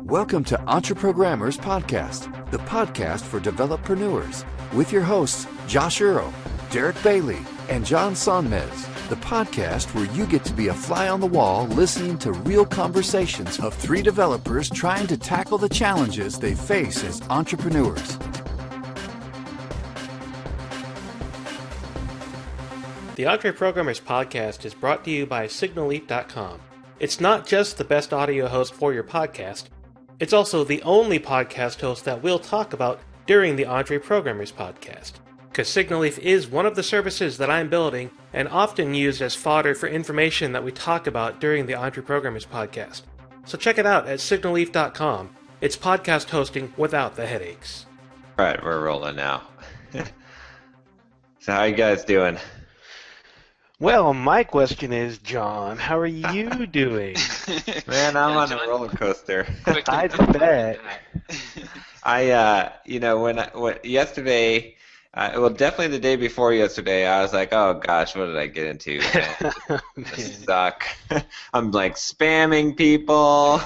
Welcome to Entreprogrammers Podcast, the podcast for developreneurs, with your hosts, Josh Earl, Derick Bailey, and John Sonmez. The podcast where you get to be a fly on the wall listening to real conversations of three developers trying to tackle the challenges they face as entrepreneurs. The Entreprogrammers podcast is brought to you by Signalleaf.com. It's not just the best audio host for your podcast, it's also the only podcast host that we'll talk about during the Entreprogrammers podcast. Because Signalleaf is one of the services that I'm building and often used as fodder for information that we talk about during the Entreprogrammers podcast. So check it out at Signalleaf.com. It's podcast hosting without the headaches. All right, we're rolling now. So how you guys doing? Well, my question is, John, how are you doing? Man, I'm on a roller coaster. I bet. Yesterday, well, definitely the day before yesterday, I was like, oh gosh, what did I get into? This suck. I'm like spamming people.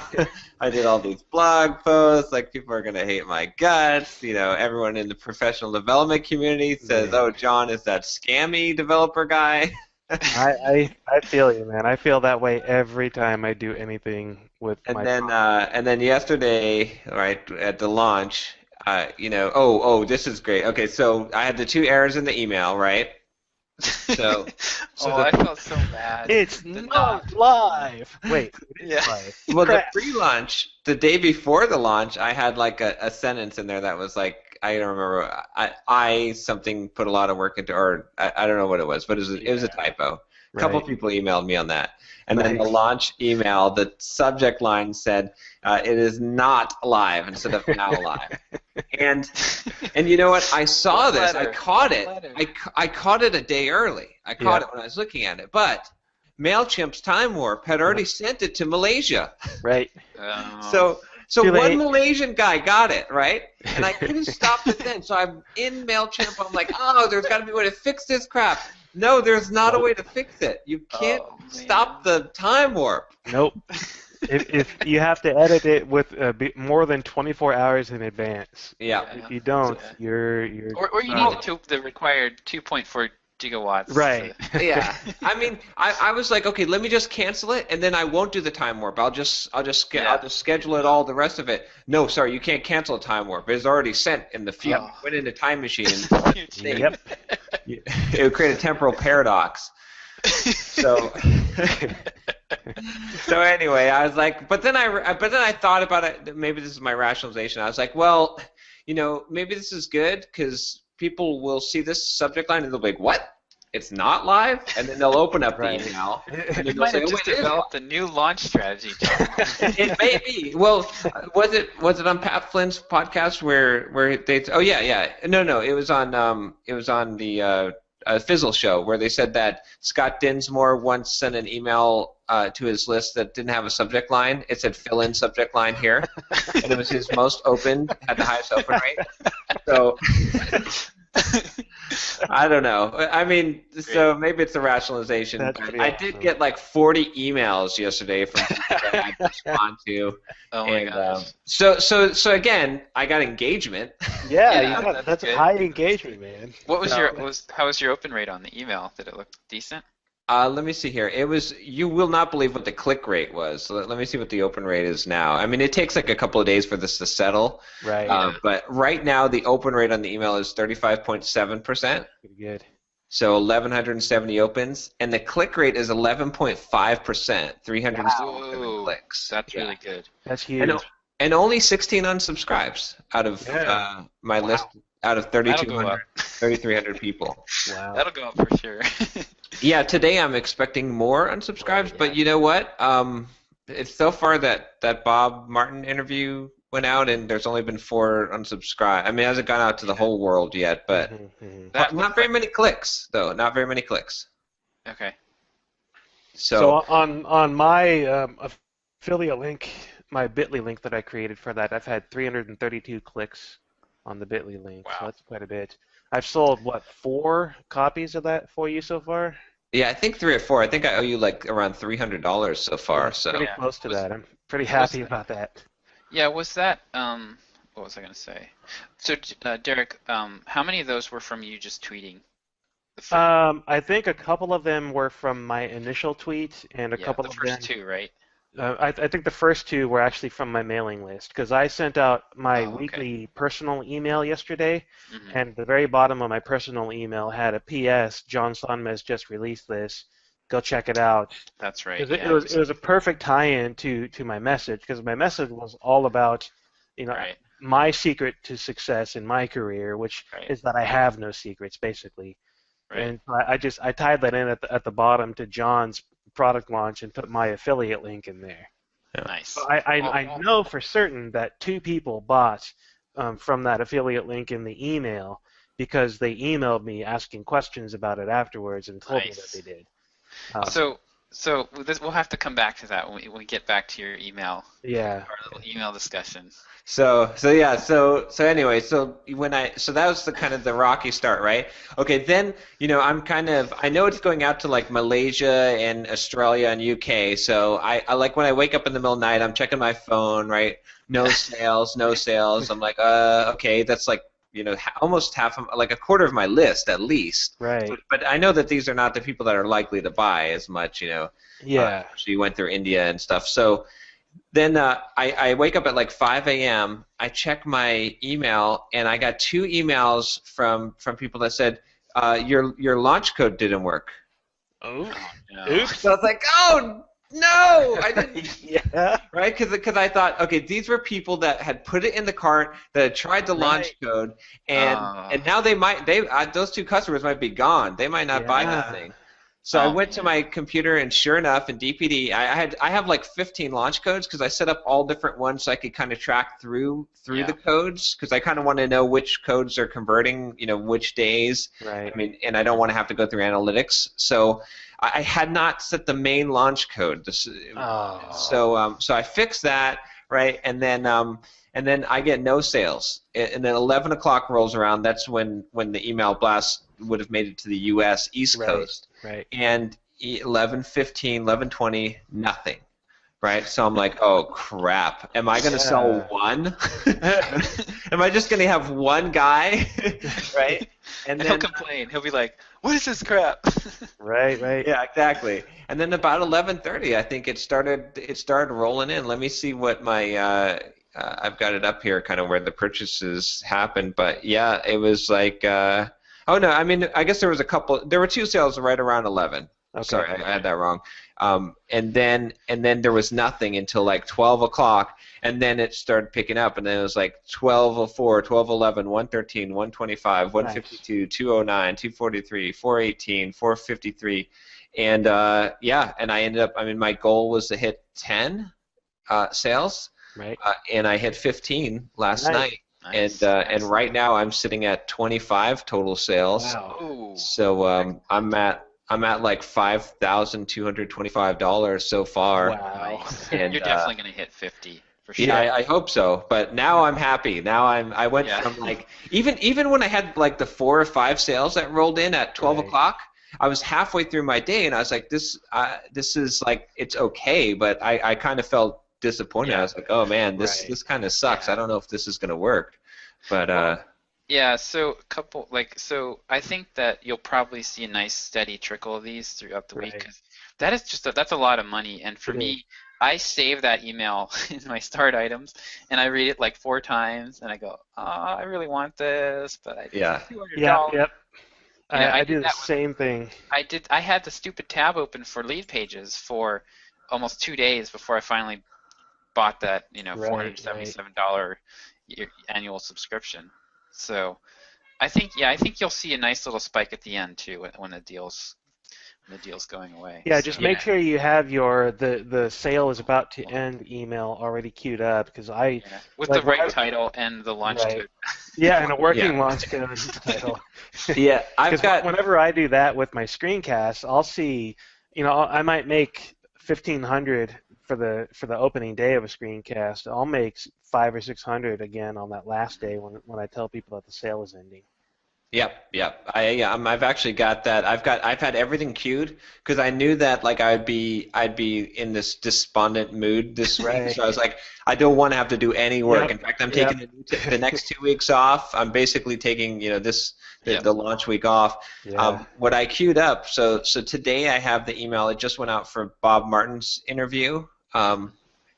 I did all these blog posts, like people are gonna hate my guts. You know, everyone in the professional development community says, oh, John is that scammy developer guy. I feel you, man. I feel that way every time I do anything with my and then yesterday, right at the launch, this is great. Okay, so I had the two errors in the email, right? So, I felt so bad. It's not live. Wait, yeah. Live. Well, the pre-launch, the day before the launch, I had like a sentence in there that was like, I don't remember. I something put a lot of work into, or I don't know what it was, but it was a typo. A couple people emailed me on that, and then the launch email, the subject line said, "It is not live" instead of now live. And you know what? I saw this. I caught it. I caught it a day early. I caught it when I was looking at it, but Mailchimp's Time Warp had already sent it to Malaysia. Right. So one Malaysian guy got it, right? And I couldn't stop it then. So I'm in Mailchimp. I'm like, oh, there's got to be a way to fix this crap. No, there's not a way to fix it. You can't stop the time warp. Nope. If you have to edit it with more than 24 hours in advance. Yeah. If you don't, you're. Or you need the required 2.4 gigawatts. Right. Yeah. I mean, I was like, okay, let me just cancel it, and then I won't do the time warp. I'll just schedule it all, the rest of it. No, sorry, you can't cancel a time warp. It's already sent in the feed. Went in a time machine. Yep. It would create a temporal paradox. So anyway, I was like, but then I thought about it. Maybe this is my rationalization. I was like, well, maybe this is good because people will see this subject line and they'll be like, what? It's not live? And then they'll open up the email. And you might have just developed a new launch strategy, John. It may be. Well, was it on Pat Flynn's podcast where they? Oh yeah. No. It was on the Fizzle show where they said that Scott Dinsmore once sent an email to his list that didn't have a subject line. It said fill in subject line here, and it was his most opened, had the highest open rate. So I don't know. I mean, so maybe it's a rationalization. But I did get like 40 emails yesterday from people that I had to respond to. Oh my gosh. So again, I got engagement. Yeah, that's high engagement, man. What was how was your open rate on the email? Did it look decent? Let me see here. You will not believe what the click rate was. So let me see what the open rate is now. I mean, it takes like a couple of days for this to settle. Right. But right now, the open rate on the email is 35.7%. Pretty good. So 1,170 opens, and the click rate is 11.5%. 307 clicks. That's really good. That's huge. And only 16 unsubscribes out of my list. Out of 3,300 people. Wow. That'll go up for sure. Yeah, today I'm expecting more unsubscribes, but you know what? It's so far that Bob Martin interview went out, and there's only been 4 unsubscribed. I mean, it hasn't gone out to the whole world yet, but not very many clicks, though. Not very many clicks. Okay. So on my affiliate link, my Bitly link that I created for that, I've had 332 clicks on the Bitly link. Wow. So that's quite a bit. I've sold, 4 copies of that for you so far? Yeah, I think 3 or 4. I think I owe you like around $300 so far. Yeah, So pretty Yeah. close to Was that. I'm pretty was happy about that. yeah, was that what was I gonna say? So Derek, how many of those were from you just tweeting? The fir I think a couple of them were from my initial tweet, and a yeah, couple the of first them. two, right? I think the first two were actually from my mailing list because I sent out my Oh, okay. weekly personal email yesterday, Hmm. and the very bottom of my personal email had a PS. John Sonmez just released this. Go check it out. That's right. Because Yeah, you it was a perfect tie-in to my message because my message was all about, you know, right, my secret to success in my career, which right, is that I have no secrets, basically. right. And so I tied that in at the bottom to John's product launch and put my affiliate link in there. yeah. So Nice. I know for certain that 2 people bought from that affiliate link in the email because they emailed me asking questions about it afterwards and told me that they Nice. did. So, we'll have to come back to that when we get back to your email, Yeah. our little email discussion. So yeah, so anyway, so that was the kind of the rocky start, right? Okay, then I know it's going out to like Malaysia and Australia and UK. So I like when I wake up in the middle of the night, I'm checking my phone, right? No sales, no sales. I'm like, okay, that's like almost half of, like a quarter of my list at least. Right. But I know that these are not the people that are likely to buy as much, Yeah. she went through India and stuff. So then I wake up at like 5 a.m. I check my email, and I got 2 emails from people that said your launch code didn't work. Oh. Oh no. Oops. So I was like, oh no, I didn't. Yeah. Right? Because I thought, okay, these were people that had put it in the cart, that had tried the launch Right. code, and now those 2 customers might be gone. They might not buy that Yeah. thing. So I Oh went to man. my computer, and sure enough, in DPD, I have like 15 launch codes because I set up all different ones so I could kind of track through Yeah. the codes because I kind of want to know which codes are converting, which days. Right. I mean, and I don't want to have to go through analytics. So I had not set the main launch code. Oh. So I fixed that, right, and then I get no sales, and then 11 o'clock rolls around. That's when the email blast would have made it to the U.S. East Right. Coast, Right. and 11:15, 11:20, nothing. Right, so I'm like, oh crap! Am I going to sell Yeah. one? Am I just going to have one guy, right? And And he'll then complain. He'll be like, "What is this crap?" Right. Right. yeah, exactly. And then about 11:30, I think it started rolling in. Let me see what my I've got it up here, kind of where the purchases happened. But yeah, it was like oh no, I mean I guess there was a couple. There were 2 sales right around 11. Okay. Sorry, I had that wrong. And then there was nothing until like 12 o'clock, and then it started picking up, and then it was like 12:04, 12:11, 113, 125, Nice. 152, 209, 243, 418, 453, and yeah, and I ended up. I mean, my goal was to hit 10 sales, Right. and I hit 15 last Nice. night, Nice. and right now I'm sitting at 25 total sales. Wow. Oh. So I'm at like $5,225 so far. Wow. Nice. And You're definitely gonna hit 50 for sure. yeah, I hope so. But now I'm happy. Now I went Yeah. from like even when I had like the 4 or 5 sales that rolled in at 12 Right. o'clock, I was halfway through my day and I was like, this is like it's okay, but I kind of felt disappointed. Yeah. I was like, oh man, Right. this kind of sucks. Yeah. I don't know if this is gonna work. But Yeah, so so I think that you'll probably see a nice steady trickle of these throughout the week Right. because that is that's a lot of money. And for It me, is. I save that email in my start items and I read it like 4 times and I go, oh, I really want this, but I yeah. $200. Yeah. Yep. You know, I I do did the that with, same thing. I had the stupid tab open for lead pages for almost 2 days before I finally bought that, Right. Right. $477 annual subscription. So I think you'll see a nice little spike at the end too when the deal's going away. Yeah. So, Just make sure you have the sale is about to end email already queued up because yeah. With like the right title and the launch right. code. Yeah, and a working Yeah. launch code title. Yeah, I've Because got whenever I do that with my screencasts, I'll see, I might make 1,500 for the opening day of a screencast. I'll make 500 or 600 again on that last day when I tell people that the sale is ending. Yep. I've actually got that. I've had everything queued because I knew that like I'd be in this despondent mood this week. Right. So I was like, I don't want to have to do any work. Yep. In fact, I'm taking the next 2 weeks off. I'm basically taking the launch week off. Yeah. What I queued up. So today I have the email. It just went out for Bob Martin's interview. And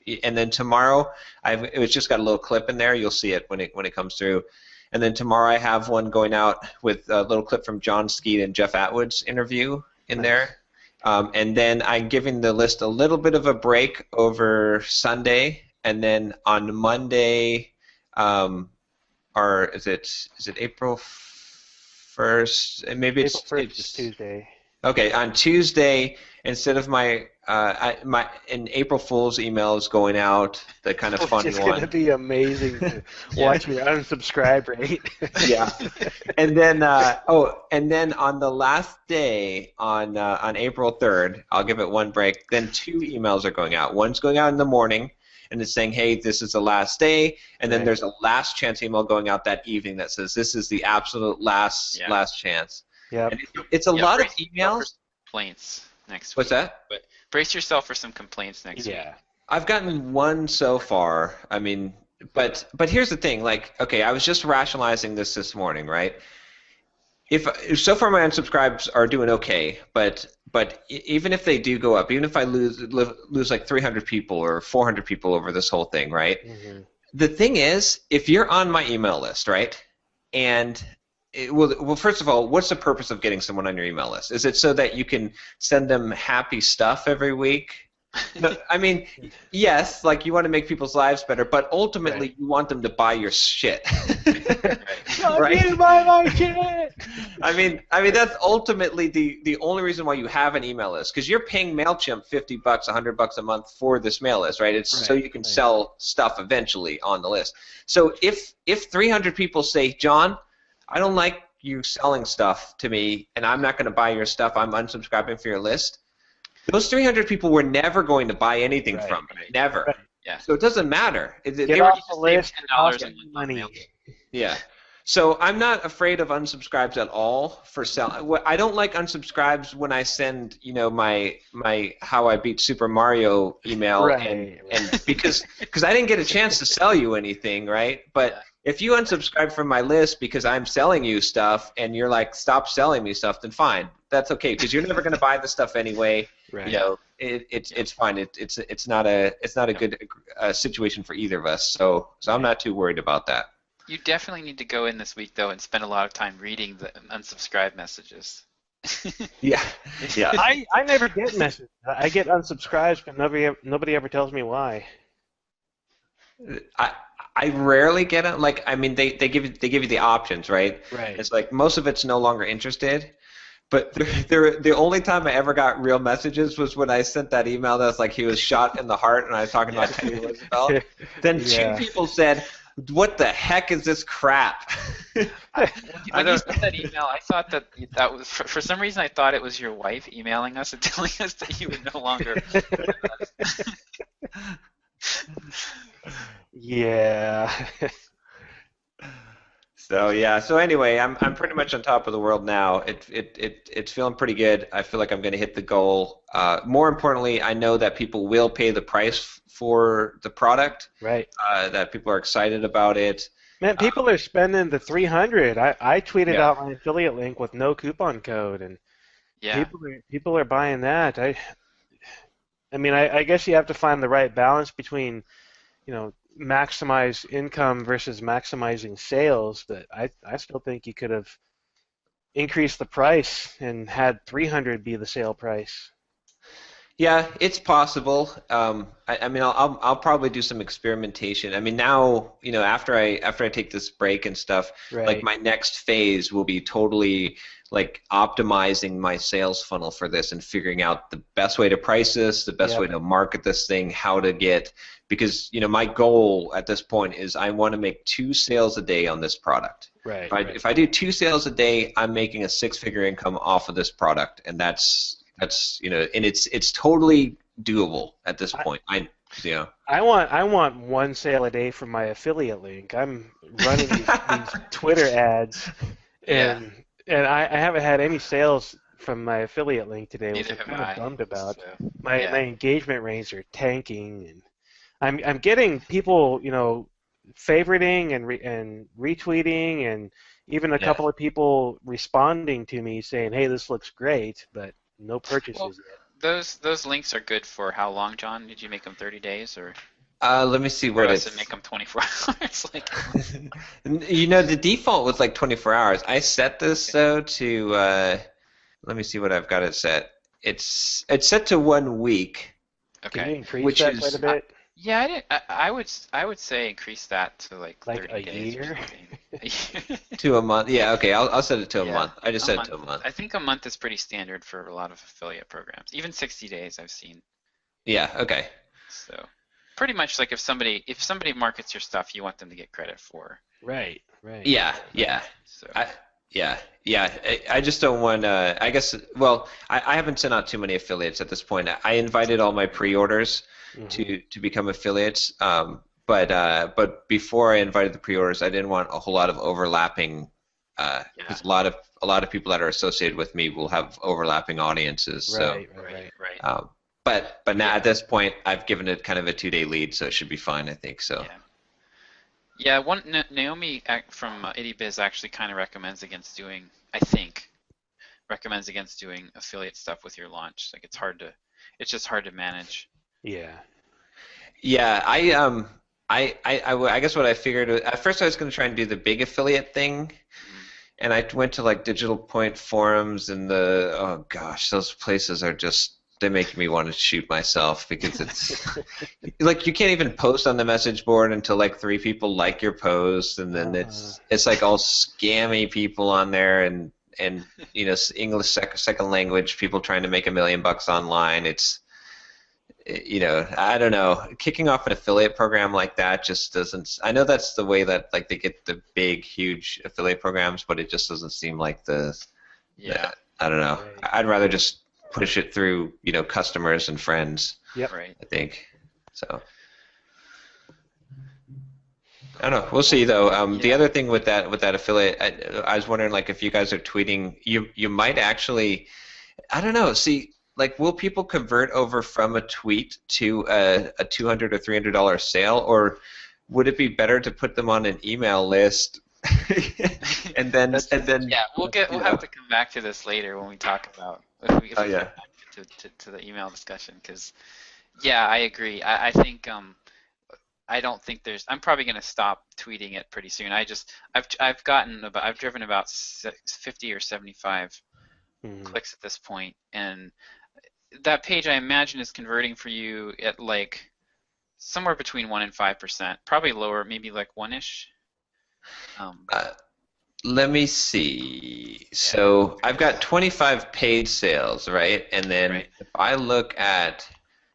then tomorrow it was just got a little clip in there. You'll see it when it comes through. And then tomorrow I have one going out with a little clip from John Skeet and Jeff Atwood's interview in there. And then I'm giving the list a little bit of a break over Sunday, and then on Monday, or is it April 1st? Maybe April 1st is Tuesday. Okay, on Tuesday, instead of my April Fool's email is going out, the kind of funny one. It's going to be amazing to watch your unsubscribe rate. Yeah, and then on the last day on April 3rd, I'll give it one break. Then 2 emails are going out. One's going out in the morning, and it's saying, "Hey, this is the last day," and then there's a last chance email going out that evening that says, "This is the absolute last chance." Yeah, it's a lot of emails. Complaints next week. What's that? But brace yourself for some complaints next week. Yeah. I've gotten one so far. I mean, but here's the thing. Like, okay, I was just rationalizing this morning, right? If so far my unsubscribes are doing okay, but even if they do go up, even if I lose like 300 people or 400 people over this whole thing, right? Mm-hmm. The thing is, if you're on my email list, right, and well, first of all, what's the purpose of getting someone on your email list? Is it so that you can send them happy stuff every week? No, I mean, yes, like you want to make people's lives better, but ultimately you want them to buy your shit. Right? You buy my shit. I mean that's ultimately the only reason why you have an email list, because you're paying Mailchimp $50, $100 a month for this mail list, right? It's so you can sell stuff eventually on the list. So if 300 people say, John, I don't like you selling stuff to me, and I'm not going to buy your stuff, I'm unsubscribing for your list, those 300 people were never going to buy anything from me. Never. Right. Yeah. So it doesn't matter. Get off the list. $10 money. Yeah. So I'm not afraid of unsubscribes at all for selling. I don't like unsubscribes when I send, my How I Beat Super Mario email, and because I didn't get a chance to sell you anything, right? But if you unsubscribe from my list because I'm selling you stuff and you're like, stop selling me stuff, then fine. That's okay, because you're never going to buy the stuff anyway. Right. It's fine. It's not a good situation for either of us. So I'm not too worried about that. You definitely need to go in this week though and spend a lot of time reading the unsubscribe messages. Yeah. I never get messages. I get unsubscribes, but nobody ever tells me why. I rarely get it. Like, I mean, they give you the options, right? Right. It's like most of it's no longer interested. But the only time I ever got real messages was when I sent that email that was like he was shot in the heart, and I was talking about Teddy Roosevelt. Then 2 people said, "What the heck is this crap?" When you sent that email, I thought that was for some reason I thought it was your wife emailing us and telling us that you would no longer. Yeah. So anyway, I'm pretty much on top of the world now. It's feeling pretty good. I feel like I'm going to hit the goal. More importantly, I know that people will pay the price for the product. Right. That people are excited about it. Man, people are spending the $300. I tweeted out my affiliate link with no coupon code, and people are buying that. I mean, I guess you have to find the right balance between, maximize income versus maximizing sales, but I still think you could have increased the price and had 300 be the sale price. Yeah, it's possible. I mean, I'll probably do some experimentation. I mean, now, after I take this break and stuff, like my next phase will be totally like optimizing my sales funnel for this and figuring out the best way to price this, the best way to market this thing, how to get, because my goal at this point is I want to make 2 sales a day on this product. Right. If I do 2 sales a day, I'm making a 6-figure income off of this product, and that's and it's totally doable at this point. I want 1 sale a day from my affiliate link. I'm running these Twitter ads, and I haven't had any sales from my affiliate link today, which Neither I'm have kind of I. bummed about. So, My yeah. my engagement rates are tanking, and I'm getting people, favoriting and retweeting, and even a Yeah. couple of people responding to me saying, "Hey, this looks great," but no Well, purchases yet. those links are good for how long, John? Did you make them 30 days or? Let me see Or what else to it's. make them 24 hours. Like, The default was like 24 hours. I set this though to. Let me see what I've got it set. It's set to 1 week, Can you okay. increase which that quite a is bit? Yeah, I would say increase that to like Like 30 a days or year? something. to a month. Yeah, okay, I'll set it to a Yeah, month. I just a set it month. to a month. I think a month is pretty standard for a lot of affiliate programs. Even 60 days I've seen. Yeah, okay. So pretty much like if somebody markets your stuff, you want them to get credit for. Right, right. Yeah. So I, yeah. I just don't want. I guess. Well, I haven't sent out too many affiliates at this point. I invited all my pre-orders Hmm. to become affiliates. But before I invited the pre-orders, I didn't want a whole lot of overlapping. yeah, Because a lot of people that are associated with me will have overlapping audiences. So, Right, right, right. right. but now Yeah, at this point, I've given it kind of a 2-day lead, so it should be fine. I think so. yeah. Yeah, Naomi from IddyBiz actually kind of recommends against doing, I think, recommends against doing affiliate stuff with your launch. Like it's just hard to manage. Yeah. Yeah, I guess what I figured at first I was going to try and do the big affiliate thing, Mhm. and I went to like Digital Point forums and oh gosh, those places are just they make me want to shoot myself because it's like you can't even post on the message board until like 3 people like your post, and then Uh, it's like all scammy people on there and English second language people trying to make $1 million online. I don't know. Kicking off an affiliate program like that just doesn't. I know that's the way that like they get the big, huge affiliate programs, but it just doesn't seem like Yeah, I don't know. right. I'd rather just push it through, customers and friends. Yep. right. I think so. I don't know. We'll see though. The Yeah. other thing with that affiliate, I was wondering like if you guys are tweeting, you might actually. I don't know. See, like, will people convert over from a tweet to a $200 or $300 sale, or would it be better to put them on an email list, and then That's Yeah, we'll have to come back to this later when we talk about if we Oh get yeah. back to the email discussion because yeah, I agree. I think I don't think I'm probably going to stop tweeting it pretty soon. I've driven about 50 or 75 mhm. clicks at this point, and that page I imagine is converting for you at like somewhere between 1% and 5%, probably lower, maybe like 1-ish. Uh, Let me see. Yeah, So I've got 25 paid sales, right? And then right. if I look at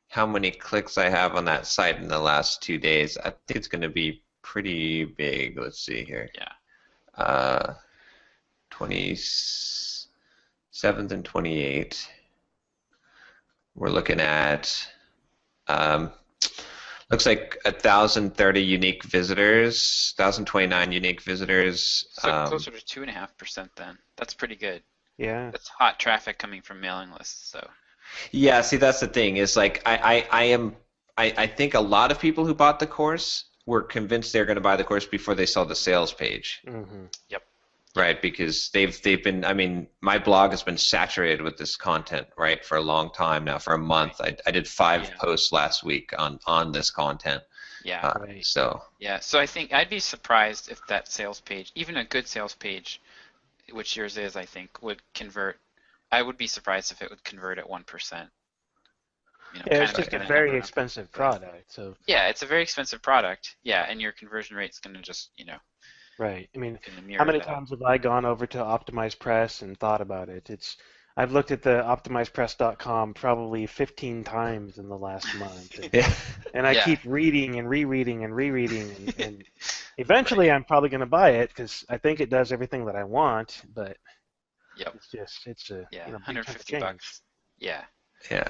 how many clicks I have on that site in the last 2 days, I think it's going to be pretty big. Let's see here. Yeah, 27th and 28th. We're looking at looks like 1,030 unique visitors, 1,029 unique visitors. so closer to 2.5% then. That's pretty good. Yeah. That's hot traffic coming from mailing lists. So Yeah, see, that's the thing. Is like I think a lot of people who bought the course were convinced they're going to buy the course before they saw the sales page, Hmm. yep. right? Because they've been. I mean, my blog has been saturated with this content, right, for a long time now. For a month, I did 5 Yeah. posts last week on this content. Yeah. Right. So Yeah. So I think I'd be surprised if that sales page, even a good sales page, which yours is, I think, would convert. I would be surprised if it would convert at 1%. Yeah, it's just a very number. expensive product. So, Yeah, it's a very expensive product. Yeah, and your conversion rate's going to just, right. I mean, going to mirror how many that. times have I gone over to Optimize Press and thought about it? I've looked at the optimizepress.com probably 15 times in the last month, yeah, and I Yeah. keep reading and rereading and rereading, and eventually I'm probably going to buy it because I think it does everything that I want, but Yep. it's a Yeah. big chunk of 150 change. bucks. Yeah. yeah.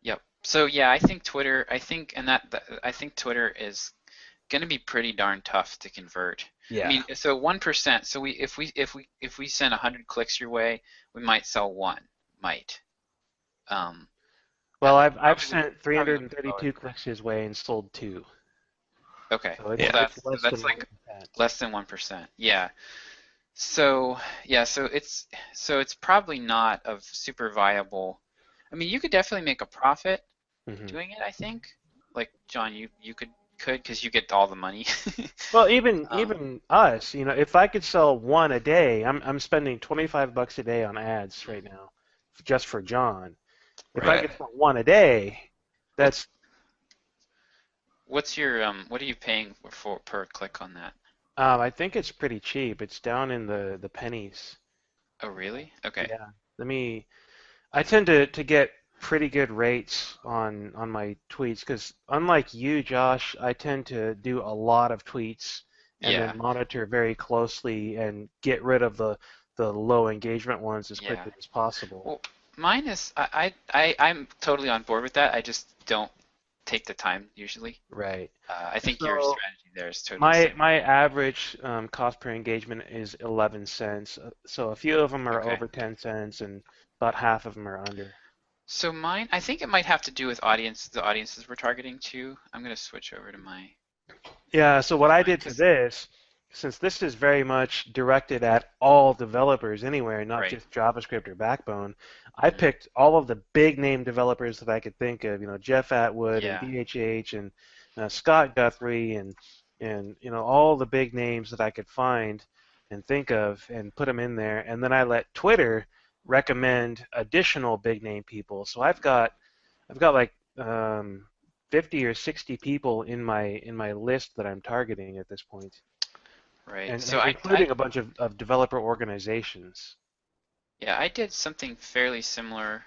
Yep. So yeah, I think Twitter. I think Twitter is going to be pretty darn tough to convert. Yeah. I mean, so 1%. So if we send 100 clicks your way, we might sell one. Might. Well, I've probably sent probably lower. 332 clicks his way and sold 2. Okay. So Yeah. That's like less than 1%. Yeah. So it's probably not of super viable. I mean, you could definitely make a profit doing it, I think. Like John, you could because you get all the money. Well, even us, if I could sell one a day, I'm spending $25 a day on ads right now, just for John. If I could sell one a day, that's. What's your what are you paying for per click on that? I think it's pretty cheap. It's down in the pennies. Oh, really? Okay. Yeah. I tend to get pretty good rates on my tweets because unlike you, Josh, I tend to do a lot of tweets and then monitor very closely and get rid of the low engagement ones as quickly as possible. Well, mine is I'm totally on board with that. I just don't take the time usually. Right. I think your strategy there is totally similar. My average cost per engagement is 11 cents. So a few of them are over 10 cents and about half of them are under. So mine, I think it might have to do with the audiences we're targeting too. I'm going to switch over to my. Yeah, so what I did to this, since this is very much directed at all developers anywhere, not just JavaScript or Backbone, I picked all of the big name developers that I could think of, Jeff Atwood and DHH and Scott Guthrie and all the big names that I could find and think of and put them in there, and then I let Twitter recommend additional big name people. So I've got like 50 or 60 people in my list that I'm targeting at this point. Right. And so including a bunch of developer organizations. Yeah, I did something fairly similar.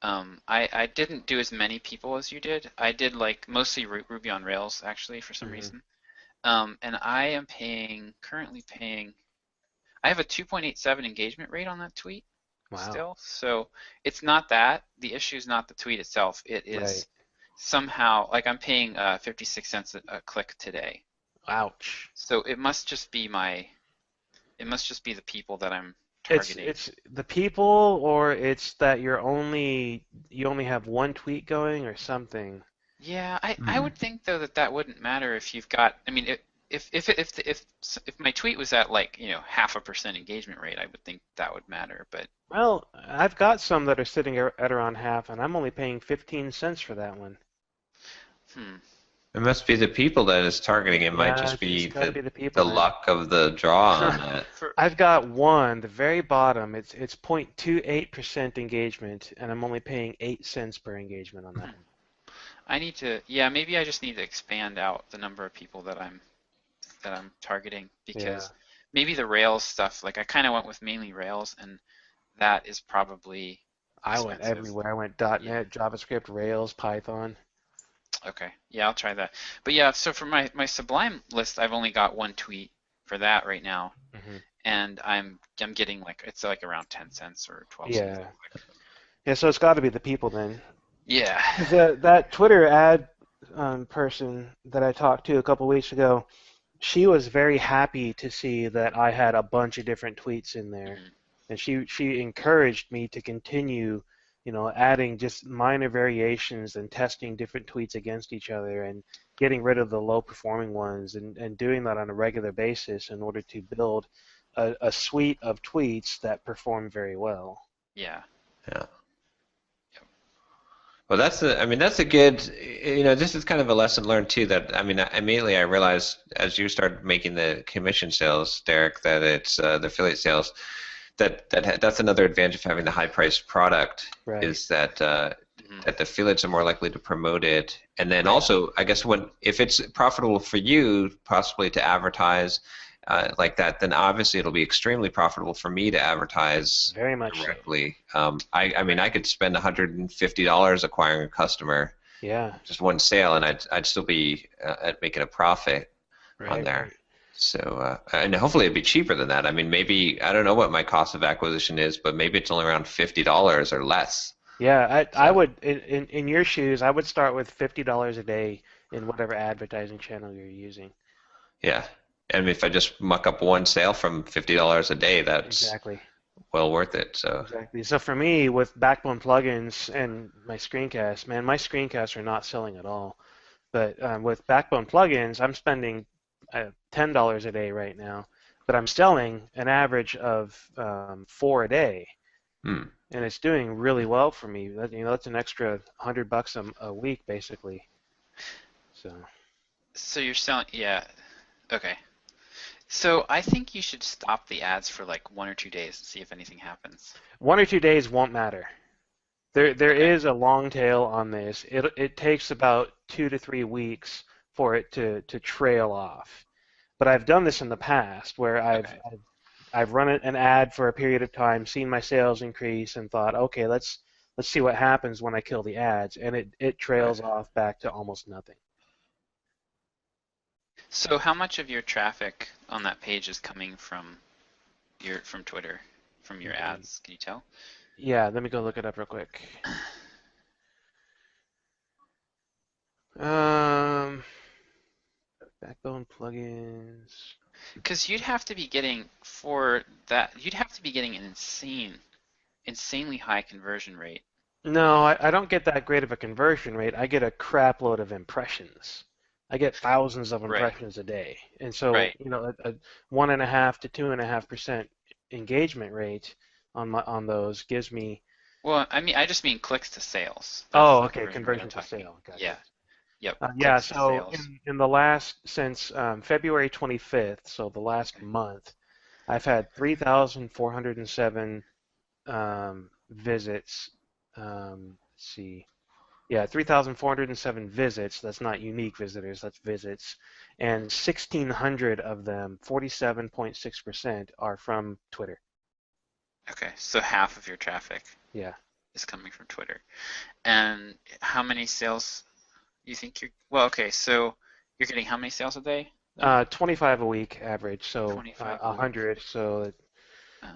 I didn't do as many people as you did. I did like mostly Ruby on Rails actually for some reason. And I am currently paying. I have a 2.87 engagement rate on that tweet. Wow. Still. So it's not that. The issue is not the tweet itself. It is somehow, like I'm paying 56 cents a click today. Ouch. So it must just be the people that I'm targeting. It's the people, or it's that you only have one tweet going or something. Yeah, I would think though that wouldn't matter if you've got. I mean, if my tweet was at like 0.5% engagement rate, I would think that would matter. But well, I've got some that are sitting at around half, and I'm only paying 15 cents for that one. It must be the people that is targeting. It might just be the luck of the draw on that. I've got one, the very bottom. It's 0.28% engagement, and I'm only paying 8 cents per engagement on that. I need to. Yeah, maybe I just need to expand out the number of people that I'm targeting because maybe the Rails stuff. Like I kind of went with mainly Rails, and that is probably. I went everywhere. I went .NET, JavaScript, Rails, Python. Okay, yeah, I'll try that. But yeah, so for my Sublime list, I've only got one tweet for that right now, and I'm getting like it's like around 10 cents or 12 cents. Yeah, so it's got to be the people then. Yeah. That Twitter ad person that I talked to a couple weeks ago, she was very happy to see that I had a bunch of different tweets in there, and she encouraged me to continue. Adding just minor variations and testing different tweets against each other and getting rid of the low-performing ones and doing that on a regular basis in order to build a suite of tweets that perform very well. Yeah. Well, that's a good, this is kind of a lesson learned too. That immediately I realized as you started making the commission sales, Derick, that it's the affiliate sales. That's another advantage of having the high-priced product is that that the affiliates are more likely to promote it, and then also I guess if it's profitable for you possibly to advertise like that, then obviously it'll be extremely profitable for me to advertise very much directly. So. I could spend $150 acquiring a customer, just one sale, and I'd still be making a profit on there. So, and hopefully it'd be cheaper than that. I mean, maybe, I don't know what my cost of acquisition is, but maybe it's only around $50 or less. Yeah, I would, in your shoes, I would start with $50 a day in whatever advertising channel you're using. Yeah. And if I just muck up one sale from $50 a day, that's Exactly. well worth it. So Exactly. So for me, with Backbone plugins and my screencasts, man, my screencasts are not selling at all. But with Backbone plugins, I'm spending $10 a day right now, but I'm selling an average of 4 a day, hmm. and it's doing really well for me. That's an extra $100 a week, basically. So you're selling, yeah, okay. So I think you should stop the ads for like 1 or 2 days and see if anything happens. 1 or 2 days won't matter. There Okay. is a long tail on this. It takes about 2 to 3 weeks for it to trail off. But I've done this in the past where Okay. I've run an ad for a period of time, seen my sales increase, and thought, okay, let's see what happens when I kill the ads, and it trails Right. off back to almost nothing. So how much of your traffic on that page is coming from Twitter, from your ads? Can you tell? Yeah, let me go look it up real quick. Backbone plugins. Because you'd have to be getting an insanely high conversion rate. No, I don't get that great of a conversion rate. I get a crap load of impressions. I get thousands of Right. impressions a day, and so Right. a 1.5 to 2.5% engagement rate on those gives me. Well, I just mean clicks to sales. That's Oh, the okay, conversion rate conversion I'm to talking. sale. Gotcha. Yeah. Yep. Yeah, Clicks to so sales. in the last since February 25th, so the last month, I've had 3,407 visits. Let's see. Yeah, 3,407 visits. That's not unique visitors, that's visits. And 1,600 of them, 47.6%, are from Twitter. Okay, so half of your traffic Yeah. is coming from Twitter. And how many sales you think well, okay, so you're getting how many sales a day? 25 a week average, so 25 a week. 100. So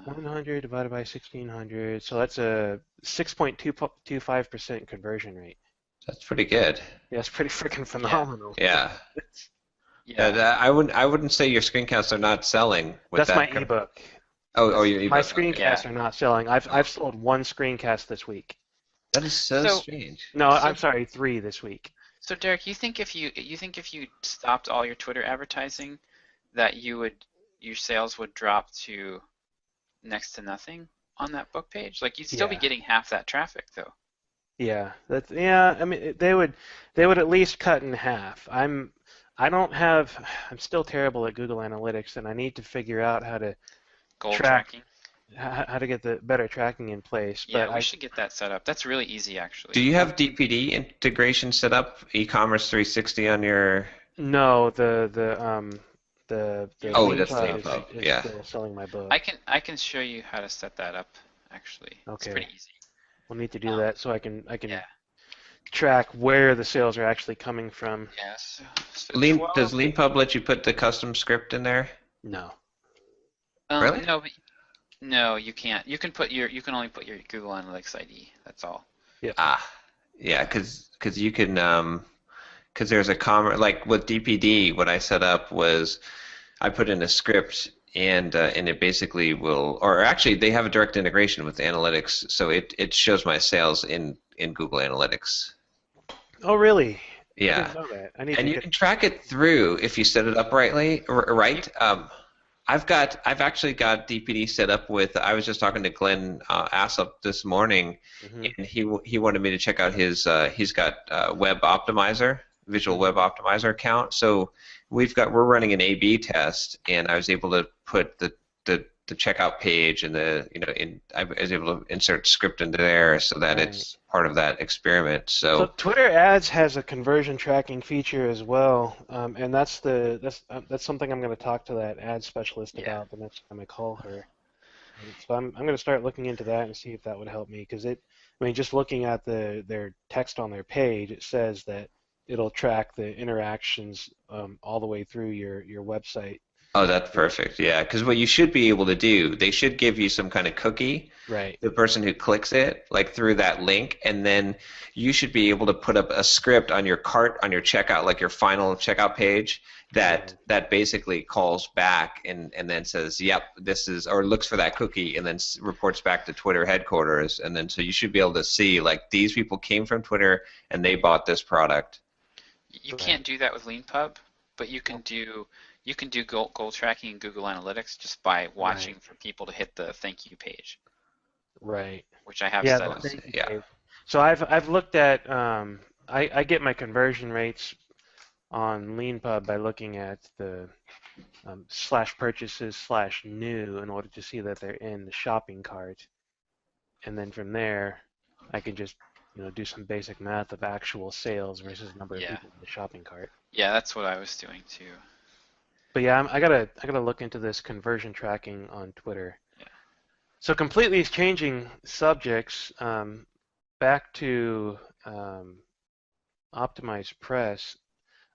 100 divided by 1,600. So that's a 6.25% conversion rate. That's pretty good. Yeah, it's pretty freaking phenomenal. Yeah. Yeah. I wouldn't say your screencasts are not selling with That's that. my ebook. Oh, your My ebook. Okay. screencasts are not selling. I've sold one screencast this week. That is so strange. No, I'm sorry, 3 this week. So Derick, you think if you stopped all your Twitter advertising, that your sales would drop to next to nothing on that book page? Like you'd still be Yeah. getting half that traffic though. Yeah, I mean, they would at least cut in half. I'm still terrible at Google Analytics, and I need to figure out how to Goal track tracking. how to get the better tracking in place. Yeah, But we should get that set up. That's really easy actually. Do you have DPD integration set up, e-commerce 360 on your? no, the Oh, Lean that's Pub Lean Pub. is Yeah. still selling my book. I can show you how to set that up actually. It's Okay. pretty easy. We'll need to do that so I can Yeah. track where the sales are actually coming from. Yeah. So Does LeanPub let you put the custom script in there? No. Really? No, no, you can't. You can only put your Google Analytics ID. That's all. Yeah. Yeah, because you can because there's a like with DPD. What I set up was I put in a script and it basically will, or actually they have a direct integration with analytics, so it shows my sales in Google Analytics. Oh, really? Yeah. I didn't know that. And you can track it through if you set it up right. I've actually got DPD set up with. I was just talking to Glenn Assop this morning, and he wanted me to check out his. He's got Web Optimizer, Visual Web Optimizer account. So we're running an A/B test, and I was able to put the checkout page and I was able to insert script into there so that it's part of that experiment. So Twitter Ads has a conversion tracking feature as well, and that's something I'm going to talk to that ad specialist about the next time I call her. So I'm going to start looking into that and see if that would help me, because just looking at their text on their page, it says that it'll track the interactions all the way through your website. Oh, that's perfect. Yeah, because what you should be able to do, they should give you some kind of cookie, Right. the person who clicks it, like through that link, and then you should be able to put up a script on your cart, on your checkout, like your final checkout page, Yeah. that basically calls back and then says, "Yep, this is," or looks for that cookie and then reports back to Twitter headquarters, and then so you should be able to see like these people came from Twitter and they bought this product. You can't do that with LeanPub, but you can do goal tracking in Google Analytics just by watching Right. for people to hit the thank you page, Right. which I have Yeah, set the up. thank you Yeah. page. So I've looked at I get my conversion rates on LeanPub by looking at the slash purchases slash new in order to see that they're in the shopping cart, and then from there I can just do some basic math of actual sales versus number of Yeah, people in the shopping cart. yeah, that's what I was doing too. But yeah, I gotta look into this conversion tracking on Twitter. Yeah. So completely changing subjects, back to optimized press.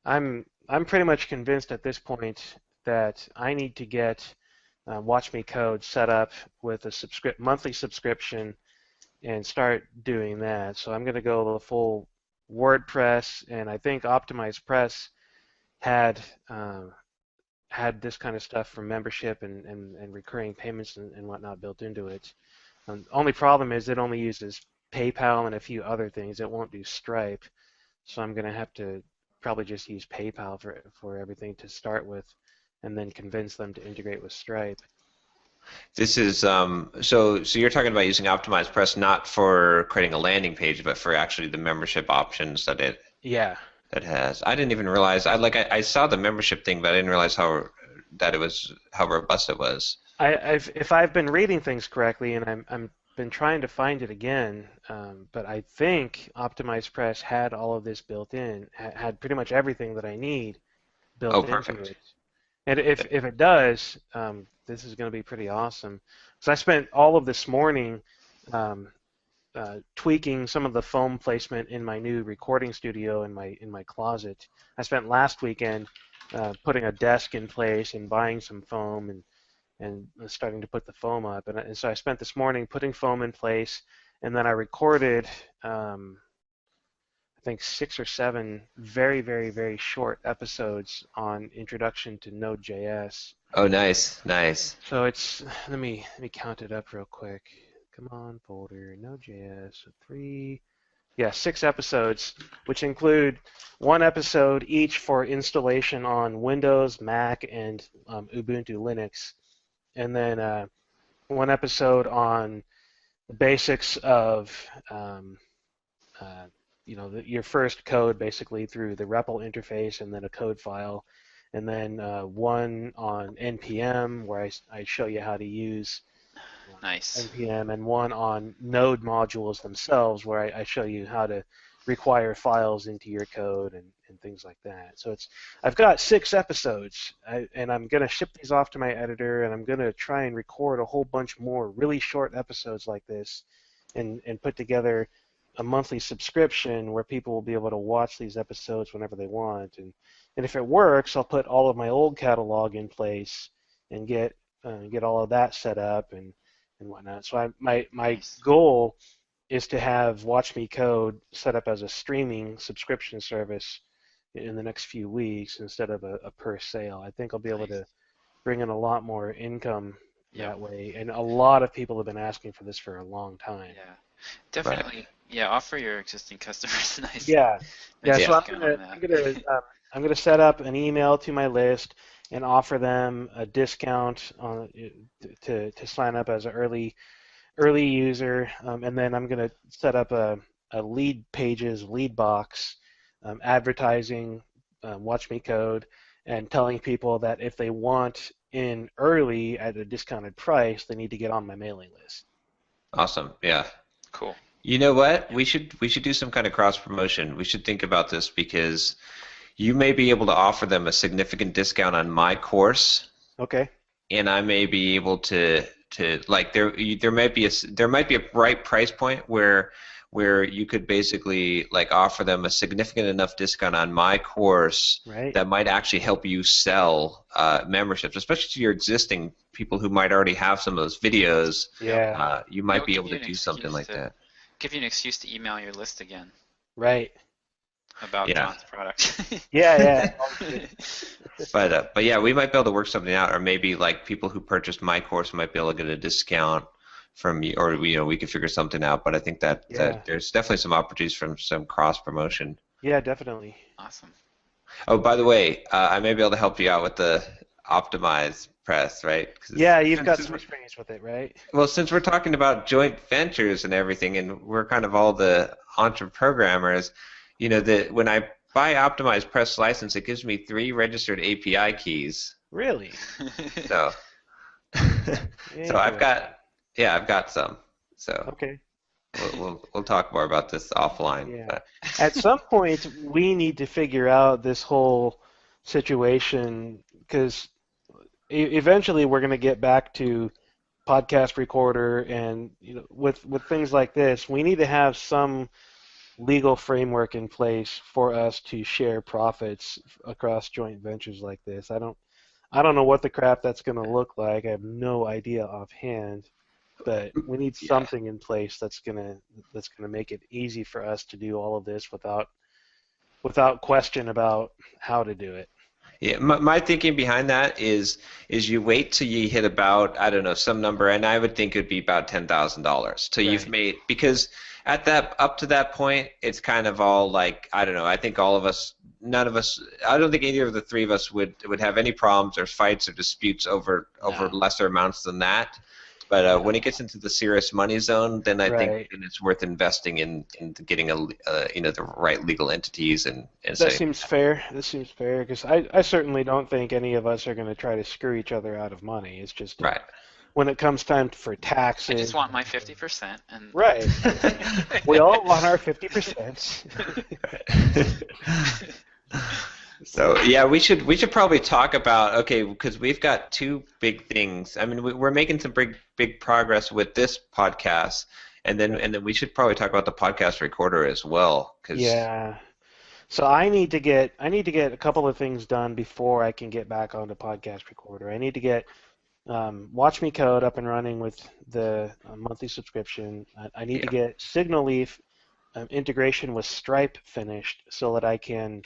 I'm pretty much convinced at this point that I need to get Watch Me Code set up with a monthly subscription and start doing that. So I'm going to go the full WordPress, and I think Optimized Press had had this kind of stuff for membership and recurring payments and whatnot built into it. Only problem is it only uses PayPal and a few other things. It won't do Stripe, so I'm going to have to probably just use PayPal for everything to start with, and then convince them to integrate with Stripe. This is so you're talking about using Optimized Press not for creating a landing page, but for actually the membership options Yeah. that has. I didn't even realize. I saw the membership thing, but I didn't realize how robust it was. If I've been reading things correctly, and I'm been trying to find it again, but I think Optimized Press had all of this built in, had pretty much everything that I need Oh, built into perfect. it. And if it does, this is going to be pretty awesome. So I spent all of this morning um, tweaking some of the foam placement in my new recording studio in my closet. I spent last weekend putting a desk in place and buying some foam and starting to put the foam up. And so I spent this morning putting foam in place, and then I recorded I think 6 or 7 very, very, very short episodes on Introduction to Node.js. Oh, nice, nice. So it's let me count it up real quick. Come on, folder Node.js 3. Yeah, 6 episodes, which include 1 episode each for installation on Windows, Mac, and Ubuntu Linux, and then 1 episode on the basics of your first code basically through the REPL interface and then a code file, and then one on NPM where I show you how to use Nice. NPM, and one on node modules themselves where I show you how to require files into your code and things like that. So I've got 6 episodes, and I'm going to ship these off to my editor, and I'm going to try and record a whole bunch more really short episodes like this and put together a monthly subscription where people will be able to watch these episodes whenever they want. And if it works, I'll put all of my old catalog in place and get all of that set up and whatnot. So my Nice. goal is to have Watch Me Code set up as a streaming subscription service in the next few weeks instead of a per sale. I think I'll be able to bring in a lot more income that way, and a lot of people have been asking for this for a long time. Yeah, definitely. Right. Yeah, offer your existing customers a nice. Yeah. So I'm gonna set up an email to my list and offer them a discount to sign up as an early user, and then I'm gonna set up a lead pages lead box advertising Watch Me Code and telling people that if they want in early at a discounted price, they need to get on my mailing list. Awesome. Yeah. Cool. You know what? We should do some kind of cross promotion. We should think about this because you may be able to offer them a significant discount on my course. Okay. And I may be able to like there might be a right price point where where you could basically like offer them a significant enough discount on my course that might actually help you sell memberships, especially to your existing people who might already have some of those videos. Yeah. You might be able to do something like that. Give you an excuse to email your list again. Right. About John's product. Yeah. But yeah, we might be able to work something out, or maybe like people who purchased my course might be able to get a discount from you, or we could figure something out. But I think that there's definitely some opportunities from some cross promotion. Yeah, definitely. Awesome. Oh, by the way, I may be able to help you out with the optimized press, right? Yeah, you've got some experience with it, right? Well, since we're talking about joint ventures and everything, and we're kind of all the Entreprogrammers, when I buy optimized press license, it gives me 3 registered API keys. Really? So, so I've got some. So okay. We'll talk more about this offline. Yeah. At some point, we need to figure out this whole situation, because eventually we're going to get back to podcast recorder, and with things like this, we need to have some legal framework in place for us to share profits across joint ventures like this. I don't know what the crap that's going to look like. I have no idea offhand, but we need something in place that's gonna make it easy for us to do all of this without question about how to do it. Yeah, my thinking behind that is you wait till you hit about, I don't know, some number, and I would think it would be about $10,000 till you've made, because up to that point, it's kind of all like, I don't know, I think all of us, none of us, I don't think either of the 3 of us would have any problems or fights or disputes over lesser amounts than that. But when it gets into the serious money zone, then I think it's worth investing in getting the right legal entities and that seems fair. This seems fair, because I certainly don't think any of us are going to try to screw each other out of money. It's just when it comes time for taxes. I just want my 50%. And right. We all want our 50%. So yeah, we should probably talk about, because we've got 2 big things. I mean, we're making some big progress with this podcast, and then we should probably talk about the podcast recorder as well. Yeah. So I need to get a couple of things done before I can get back onto podcast recorder. I need to get Watch Me Code up and running with the monthly subscription. I need to get Signalleaf integration with Stripe finished so that I can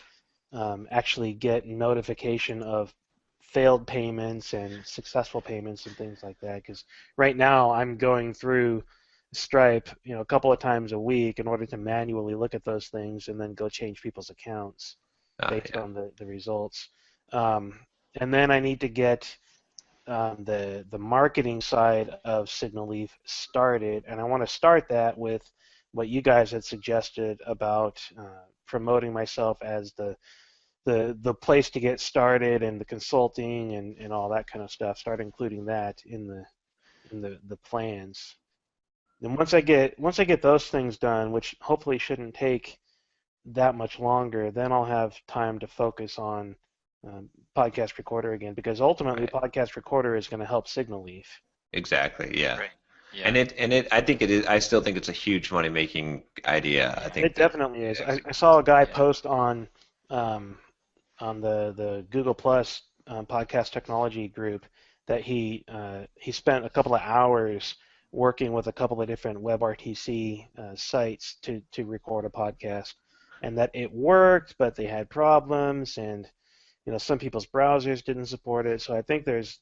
actually get notification of failed payments and successful payments and things like that. Because right now I'm going through Stripe, a couple of times a week in order to manually look at those things and then go change people's accounts based on the results. And then I need to get the marketing side of Signalleaf started, and I want to start that with what you guys had suggested about promoting myself as the place to get started, and the consulting and all that kind of stuff. Start including that in the plans. And once I get those things done, which hopefully shouldn't take that much longer, then I'll have time to focus on podcast recorder again, because ultimately podcast recorder is going to help Signalleaf. Exactly. Yeah. Right. Yeah. And I think it is. I still think it's a huge money making idea. I think it definitely is. I saw a guy post on the Google Plus podcast technology group that he spent a couple of hours working with a couple of different WebRTC sites to record a podcast, and that it worked, but they had problems, and some people's browsers didn't support it. So I think there's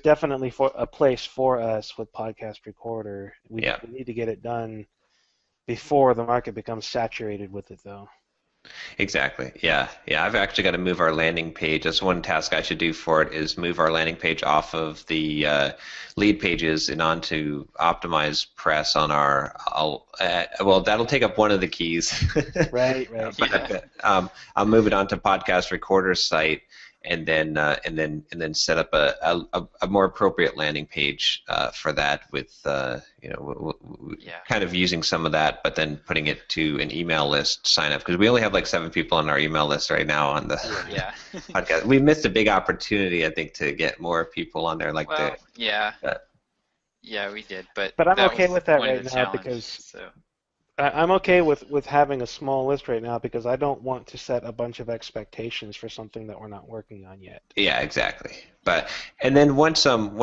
definitely a place for us with podcast recorder. We need to get it done before the market becomes saturated with it, though. Exactly. Yeah. I've actually got to move our landing page. That's one task I should do for it, is move our landing page off of the lead pages and onto optimize press on our. Well, that'll take up one of the keys. Right. But, I'll move it onto podcast recorder site, and then set up a more appropriate landing page for that with kind of using some of that, but then putting it to an email list sign up, because we only have like 7 people on our email list right now on the podcast. We missed a big opportunity, I think, to get more people on there. We did, but I'm okay with that right now, because I'm okay with having a small list right now because I don't want to set a bunch of expectations for something that we're not working on yet. Yeah, exactly. And then once I'm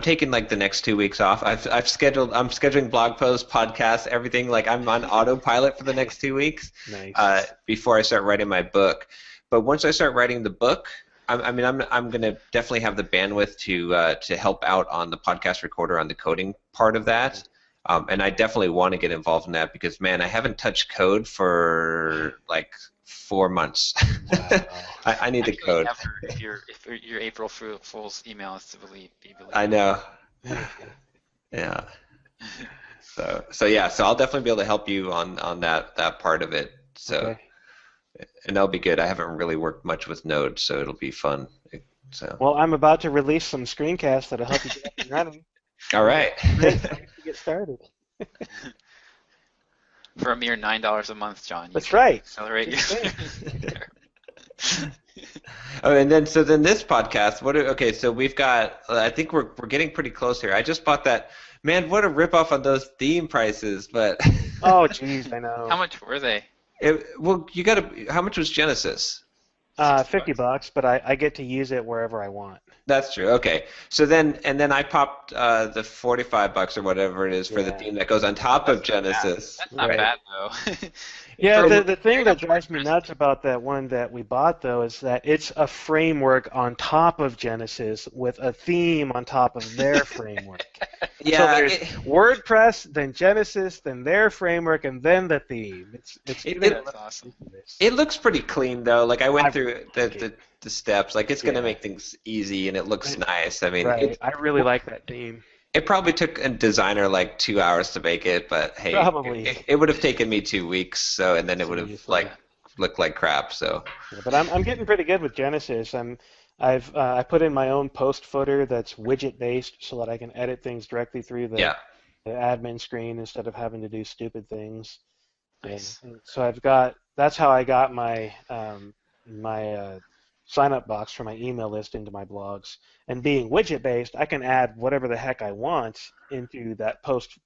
taking like the next 2 weeks off. I'm scheduling blog posts, podcasts, everything. Like I'm on autopilot for the next 2 weeks. Nice. Before I start writing my book. But once I start writing the book, I'm gonna definitely have the bandwidth to help out on the podcast recorder on the coding part of that. And I definitely want to get involved in that because, man, I haven't touched code for like 4 months. Wow. I need the code. If your April Fool's email is to be believed. I know. Yeah. So I'll definitely be able to help you on that part of it. So, Okay. And that'll be good. I haven't really worked much with Node, so it'll be fun. So. Well, I'm about to release some screencasts that'll help you get up and running. All right. Great place to get started. For a mere $9 a month, John. That's right. Accelerate your. Oh, and then this podcast. Okay, so we've got. I think we're getting pretty close here. I just bought that. Man, what a ripoff on those theme prices! But. Oh, geez, I know. How much were they? You got to. How much was Genesis? $50, but I get to use it wherever I want. That's true. Okay. So then I popped the $45 or whatever it is for the theme that goes on top of Genesis. That's not bad though. Yeah, the thing that drives me nuts about that one that we bought though is that it's a framework on top of Genesis with a theme on top of their framework. Yeah. So there's WordPress, then Genesis, then their framework, and then the theme. That's awesome. It looks pretty clean though. Like I went through the steps. Like it's gonna make things easy and it looks nice. I mean, I really like that theme. It probably took a designer like 2 hours to make it, but hey, probably. It would have taken me 2 weeks. So and then it would have like looked like crap. So. Yeah, but I'm getting pretty good with Genesis. I put in my own post footer that's widget based so that I can edit things directly through the admin screen instead of having to do stupid things. Nice. And so that's how I got my sign up box for my email list into my blogs. And being widget based, I can add whatever the heck I want into that post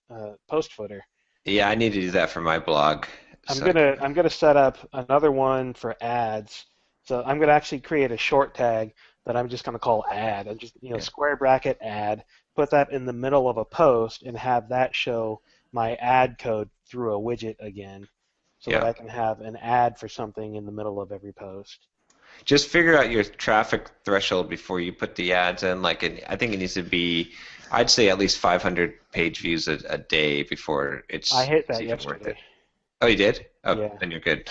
footer. Yeah, I need to do that for my blog. I'm gonna set up another one for ads. So I'm gonna actually create a short tag that I'm just gonna call ad. And just square bracket ad, put that in the middle of a post, and have that show my ad code through a widget again, so that I can have an ad for something in the middle of every post. Just figure out your traffic threshold before you put the ads in. I think it needs to be, I'd say at least 500 page views a day before it's. I hit that even yesterday. worth it. Oh, you did? Oh, yeah. Then you're good.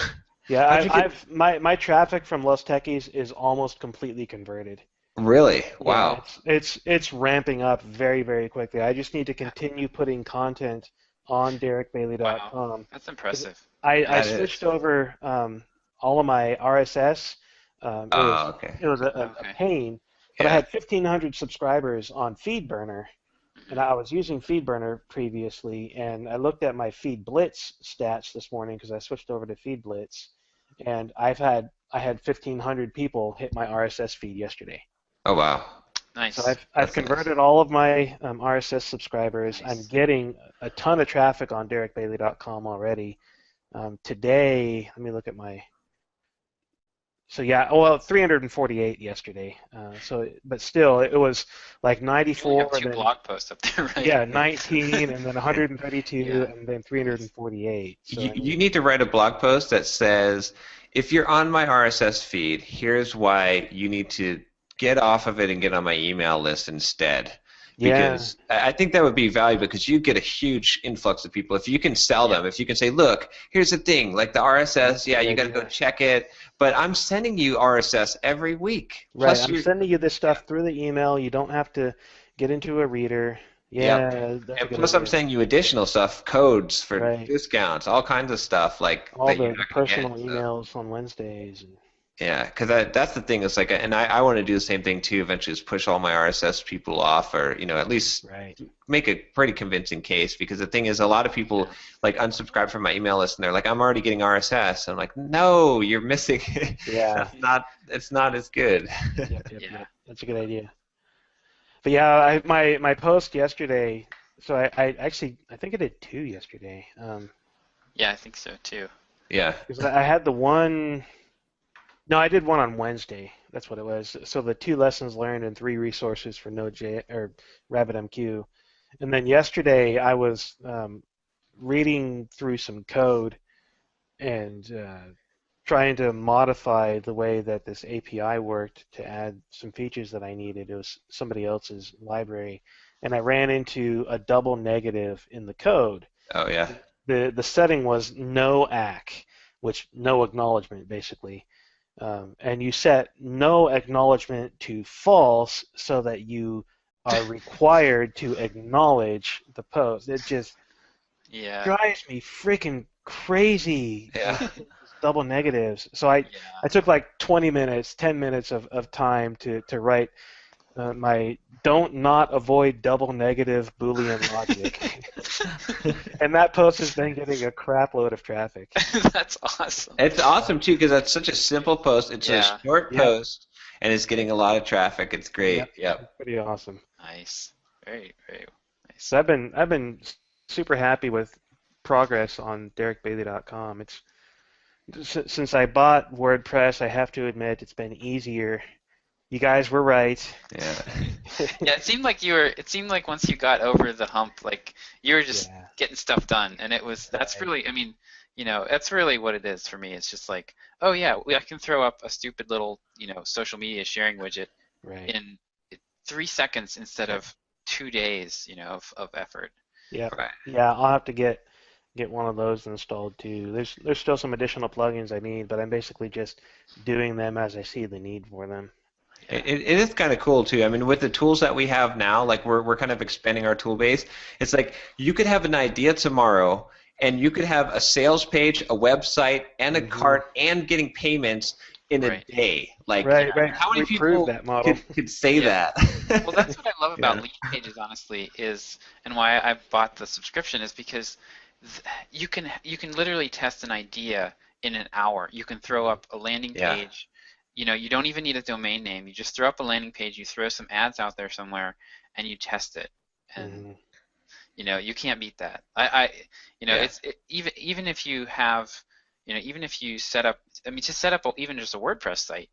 Yeah, my traffic from Los Techies is almost completely converted. Really? Wow. Yeah, it's ramping up very, very quickly. I just need to continue putting content on DerickBailey.com. Wow, that's impressive. I switched over all of my RSS. It was a pain, but I had 1,500 subscribers on FeedBurner, and I was using FeedBurner previously, and I looked at my FeedBlitz stats this morning because I switched over to FeedBlitz, and I had 1,500 people hit my RSS feed yesterday. Oh, wow. Nice. So I've converted all of my RSS subscribers. Nice. I'm getting a ton of traffic on DerickBailey.com already. Today, let me look at my... So 348 yesterday. But still, it was like 94. You have two blog posts up there, right? Yeah, 19, and then 132, and then 348. So, you need to write a blog post that says, if you're on my RSS feed, here's why you need to get off of it and get on my email list instead. Because I think that would be valuable because you get a huge influx of people. If you can sell them, if you can say, look, here's the thing, like the RSS, you got to go check it, but I'm sending you RSS every week. Right, I'm sending you this stuff through the email. You don't have to get into a reader. Yeah. And plus I'm sending you additional stuff, codes for discounts, all kinds of stuff. Like all the personal emails on Wednesdays. Yeah, because that's the thing. It's like, and I want to do the same thing too. Eventually, is push all my RSS people off, or at least make a pretty convincing case. Because the thing is, a lot of people like unsubscribe from my email list, and they're like, "I'm already getting RSS." I'm like, "No, you're missing. Yeah, it's not as good." Yep. That's a good idea. But yeah, my post yesterday So I actually I think I did 2 yesterday. Yeah, I think so too. Yeah. Because I had the one. No, I did one on Wednesday. That's what it was. So the 2 lessons learned and 3 resources for Node.js or RabbitMQ. And then yesterday I was reading through some code and trying to modify the way that this API worked to add some features that I needed. It was somebody else's library, and I ran into a double negative in the code. Oh yeah. The setting was no ACK, which no acknowledgement basically, and you set no acknowledgement to false so that you are required to acknowledge the post. It just Yeah. drives me freaking crazy. Yeah. Double negatives. So Yeah. I took like 20 minutes, 10 minutes of time to write my don't not avoid double negative Boolean logic. And that post has been getting a crap load of traffic. That's awesome. It's awesome too because that's such a simple post. It's Yeah. a short Yeah. post, and it's getting a lot of traffic. It's great. Yep. It's pretty awesome. Nice. Very, very nice. So I've been super happy with progress on DerickBailey.com. It's since I bought WordPress, I have to admit it's been easier. You guys were right. Yeah. Yeah, it seemed like once you got over the hump, like you were just Yeah. getting stuff done, and that's really, I mean, that's really what it is for me. It's just like, oh yeah, I can throw up a stupid little, social media sharing widget Right. in 3 seconds instead of 2 days, of effort. Yeah. Right. Yeah, I'll have to get one of those installed too. There's still some additional plugins I need, but I'm basically just doing them as I see the need for them. It is kind of cool too. I mean, with the tools that we have now, like we're kind of expanding our tool base. It's like you could have an idea tomorrow, and you could have a sales page, a website, and a cart, and getting payments in a day. Like, right. how many We people proved that model. could say that? Well, that's what I love about Yeah. lead pages, honestly, and why I bought the subscription is because you can literally test an idea in an hour. You can throw up a landing page. You don't even need a domain name. You just throw up a landing page. You throw some ads out there somewhere, and you test it. And you can't beat that. Even if you have, even if you set up. I mean, to set up even just a WordPress site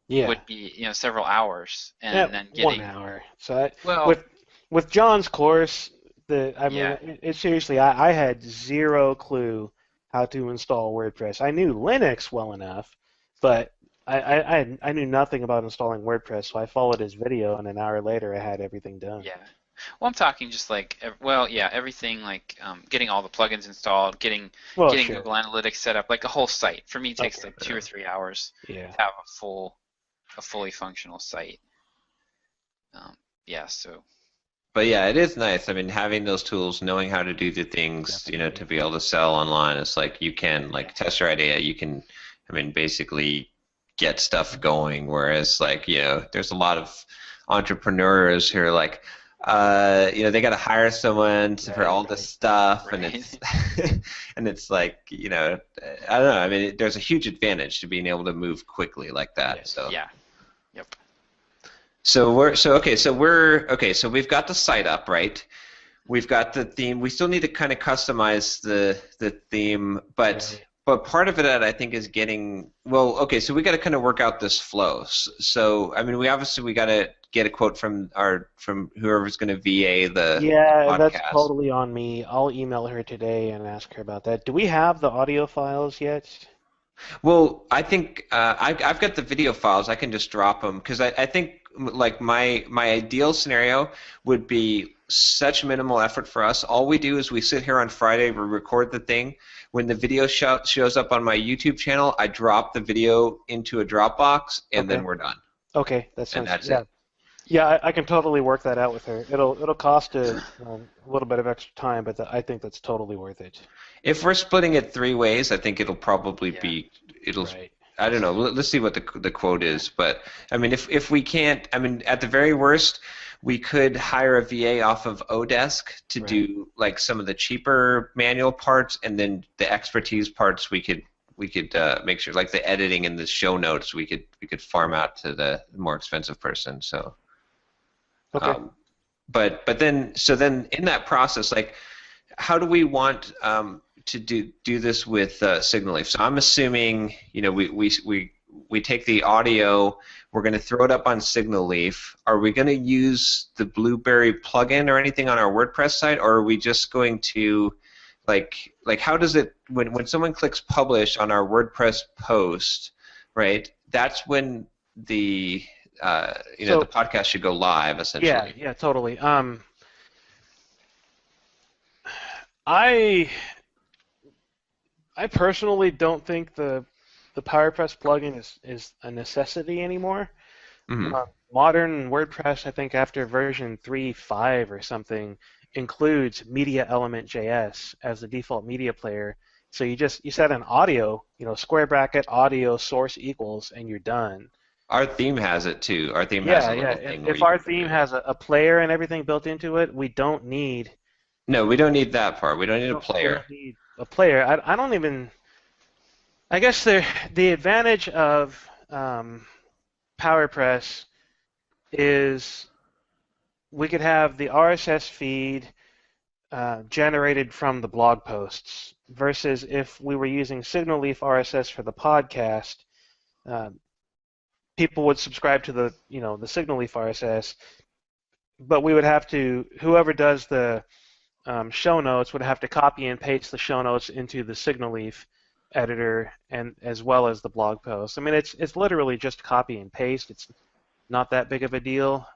would be several hours, and then getting 1 hour. So well. with John's course, it's seriously, I had zero clue how to install WordPress. I knew Linux well enough, but I knew nothing about installing WordPress, so I followed his video, and an hour later I had everything done. Yeah. Well, I'm talking just like, everything like getting all the plugins installed, getting Sure. Google Analytics set up, like a whole site. For me, it takes like 2 or 3 hours to have a fully functional site. So. But yeah, it is nice. I mean, having those tools, knowing how to do the things, to be able to sell online, it's like you can test your idea. You can, basically get stuff going. Whereas there's a lot of entrepreneurs who are like, they got to hire someone for all this stuff, and it's and it's like, I don't know. I mean, there's a huge advantage to being able to move quickly like that. Yes. So Yeah. Yep. So we've got the site up, right? We've got the theme. We still need to kind of customize the theme, but part of it I think is getting so we got to kind of work out this flow. So I mean, we got to get a quote from whoever's going to VA the podcast. That's totally on me. I'll email her today and ask her about that. Do we have the audio files yet? Well, I think I've got the video files. I can just drop them because I think like my ideal scenario would be such minimal effort for us. All we do is we sit here on Friday, we record the thing. When the video shows up on my YouTube channel, I drop the video into a Dropbox, and then we're done. Okay, that sounds. And that's it. it. Yeah, I can totally work that out with her. It'll cost a little bit of extra time, but I think that's totally worth it. If we're splitting it 3 ways, I think it'll probably be Right. I don't know. Let's see what the quote is. But I mean, if we can't, I mean, at the very worst, we could hire a VA off of Odesk to do like some of the cheaper manual parts, and then the expertise parts we could make sure, like the editing and the show notes, we could farm out to the more expensive person. So. Okay. but then in that process, like, how do we want to do this with Signalleaf? So I'm assuming, we take the audio, we're going to throw it up on Signalleaf. Are we going to use the Blueberry plugin or anything on our WordPress site, or are we just going to like how does it when someone clicks publish on our WordPress post, right? That's when the the podcast should go live, essentially. Yeah, totally. I personally don't think the PowerPress plugin is a necessity anymore. Mm-hmm. Modern WordPress, I think after version 3.5 or something, includes Media Element JS as the default media player. So you set an audio, square bracket audio source equals, and you're done. Our theme has it too. Our theme has a little thing. If our theme has a player and everything built into it, we don't need. No, we don't need that part. We don't need a player. We don't need a player. I don't even. I guess the advantage of PowerPress is we could have the RSS feed generated from the blog posts versus if we were using Signalleaf RSS for the podcast, people would subscribe to the Signalleaf RSS, but we would have to, whoever does the show notes would have to copy and paste the show notes into the Signalleaf editor and as well as the blog post. I mean, it's literally just copy and paste. It's not that big of a deal.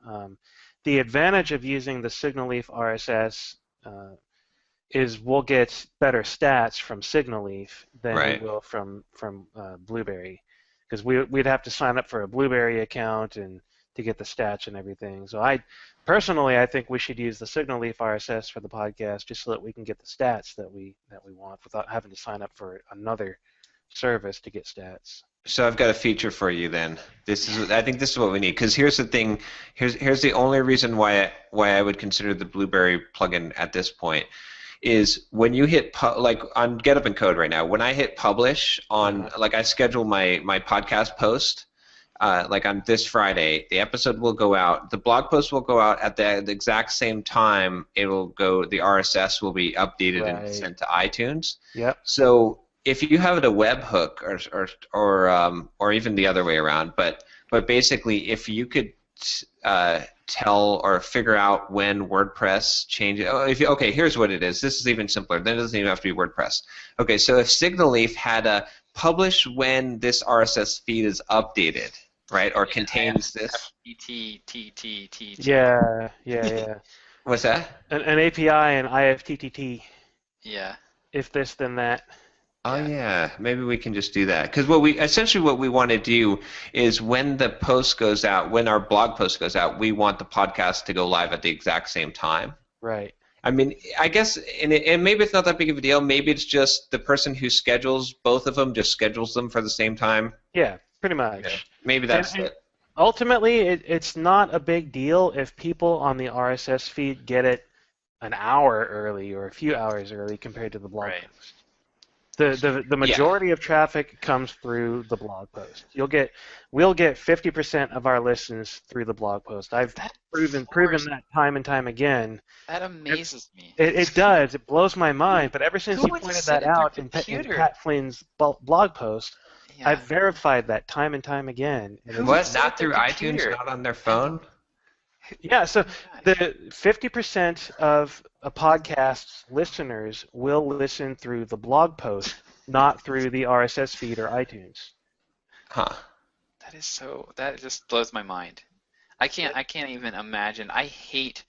The advantage of using the Signalleaf RSS is we'll get better stats from Signalleaf than we will from Blueberry, because we'd have to sign up for a Blueberry account and to get the stats and everything. So I think we should use the Signalleaf RSS for the podcast just so that we can get the stats that we want without having to sign up for another service to get stats. So I've got a feature for you then. I think this is what we need, because here's the thing. Here's the only reason why I would consider the Blueberry plugin at this point is when you hit like on Get Up and Code right now. When I hit publish on like I schedule my podcast post. Like on this Friday, the episode will go out. The blog post will go out at the exact same time. The RSS will be updated and sent to iTunes. Yep. So if you have a webhook or even the other way around, but basically if you could tell or figure out when WordPress changes. Here's what it is. This is even simpler. Then it doesn't even have to be WordPress. Okay, so if Signalleaf had a publish when this RSS feed is updated, right, or contains this. Yeah. What's that? An API and IFTTT. Yeah. If this, then that. Oh yeah, maybe we can just do that. Because what we want to do is when the post goes out, when our blog post goes out, we want the podcast to go live at the exact same time. Right. I mean, I guess, and maybe it's not that big of a deal. Maybe it's just the person who schedules both of them just schedules them for the same time. Yeah, pretty much. Yeah. Maybe that's it. Ultimately, it's not a big deal if people on the RSS feed get it an hour early or a few hours early compared to the blog post. The majority of traffic comes through the blog post. We'll get 50% of our listens through the blog post. I've proven that time and time again. That amazes me. It does. It blows my mind. But ever since you pointed that out in Pat Flynn's blog post, I've verified that time and time again. What? Not through iTunes? Not on their phone? Yeah, so the 50% of a podcast's listeners will listen through the blog post, not through the RSS feed or iTunes. Huh. That just blows my mind. I can't even imagine. I hate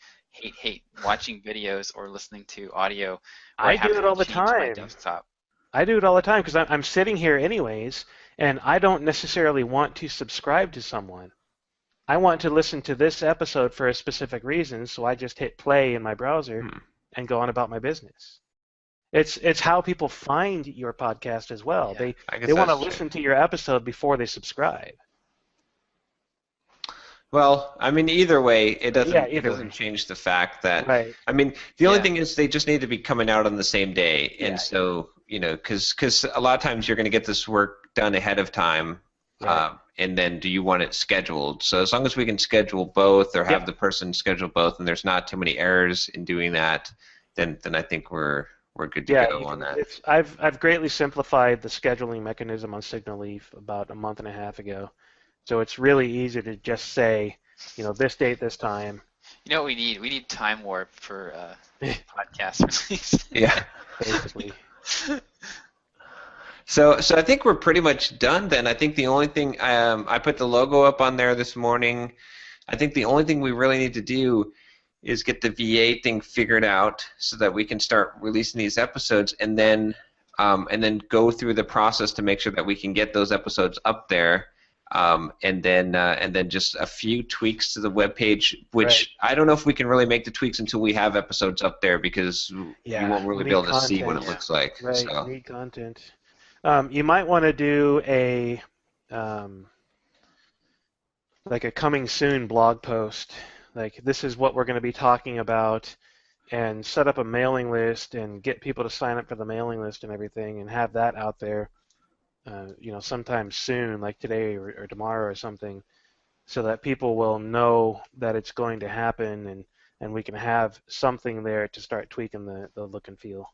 watching videos or listening to audio. I do it all the time. My desktop. I do it all the time because I'm sitting here anyways, and I don't necessarily want to subscribe to someone. I want to listen to this episode for a specific reason, so I just hit play in my browser and go on about my business. It's how people find your podcast as well. Yeah, they want to listen to your episode before they subscribe. Well, I mean, either way, it doesn't change the fact that I mean, the only thing is they just need to be coming out on the same day, and so because a lot of times you're going to get this work done ahead of time. Right. And then do you want it scheduled? So as long as we can schedule both or have the person schedule both, and there's not too many errors in doing that, then I think we're good to go on that. I've greatly simplified the scheduling mechanism on Signalleaf about a month and a half ago. So it's really easy to just say, this date, this time. You know what we need? We need time warp for podcast release. Yeah. Basically. So I think we're pretty much done then. I think the only thing, I put the logo up on there this morning. I think the only thing we really need to do is get the VA thing figured out so that we can start releasing these episodes, and then go through the process to make sure that we can get those episodes up there. And then just a few tweaks to the webpage, which I don't know if we can really make the tweaks until we have episodes up there, because you won't really be able to see what it looks like. Right, so. Need content. You might want to do a like a coming soon blog post. Like, this is what we're going to be talking about, and set up a mailing list and get people to sign up for the mailing list and everything, and have that out there. Sometime soon, like today or tomorrow or something, so that people will know that it's going to happen, and we can have something there to start tweaking the look and feel.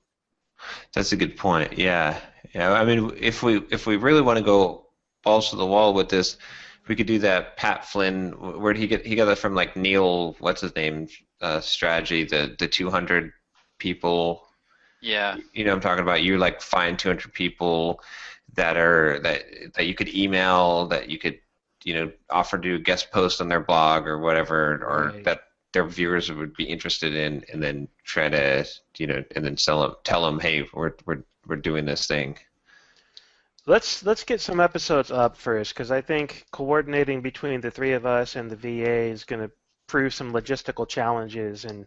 That's a good point. Yeah. I mean, if we really want to go balls to the wall with this, we could do that. Pat Flynn, where did he get? He got that from like Neil, what's his name? Strategy, the 200 people. Yeah. I'm talking about. You like find 200 people that you could email, that you could offer to do a guest post on their blog or whatever, or that their viewers would be interested in, and then try to and then tell them, hey, we're doing this thing. Let's get some episodes up first, because I think coordinating between the three of us and the VA is going to prove some logistical challenges, and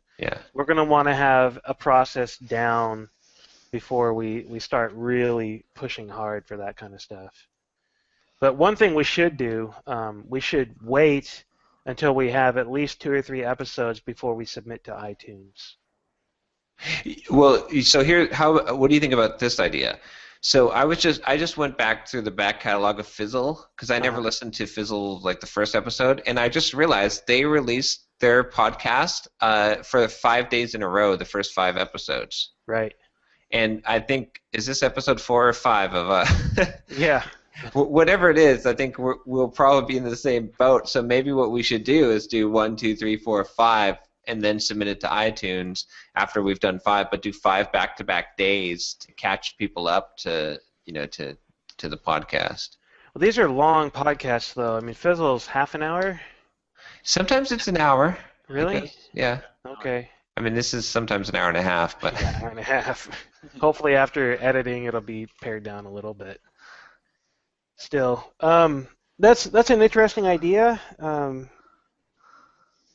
we're going to want to have a process down before we start really pushing hard for that kind of stuff. But one thing we should do, we should wait until we have at least 2 or 3 episodes before we submit to iTunes. Well, so what do you think about this idea? So I just went back through the back catalog of Fizzle, because I never listened to Fizzle like the first episode, and I just realized they released their podcast for 5 days in a row, the first 5 episodes. Right. And I think, is this episode 4 or 5 of Yeah. Whatever it is, I think we'll probably be in the same boat. So maybe what we should do is do 1, 2, 3, 4, 5, and then submit it to iTunes after we've done 5, but do 5 back-to-back days to catch people up to the podcast. Well, these are long podcasts, though. I mean, Fizzle's half an hour? Sometimes it's an hour. Really? Yeah. Okay. I mean, this is sometimes an hour and a half, but an hour and a half. Hopefully, after editing, it'll be pared down a little bit. Still, that's an interesting idea.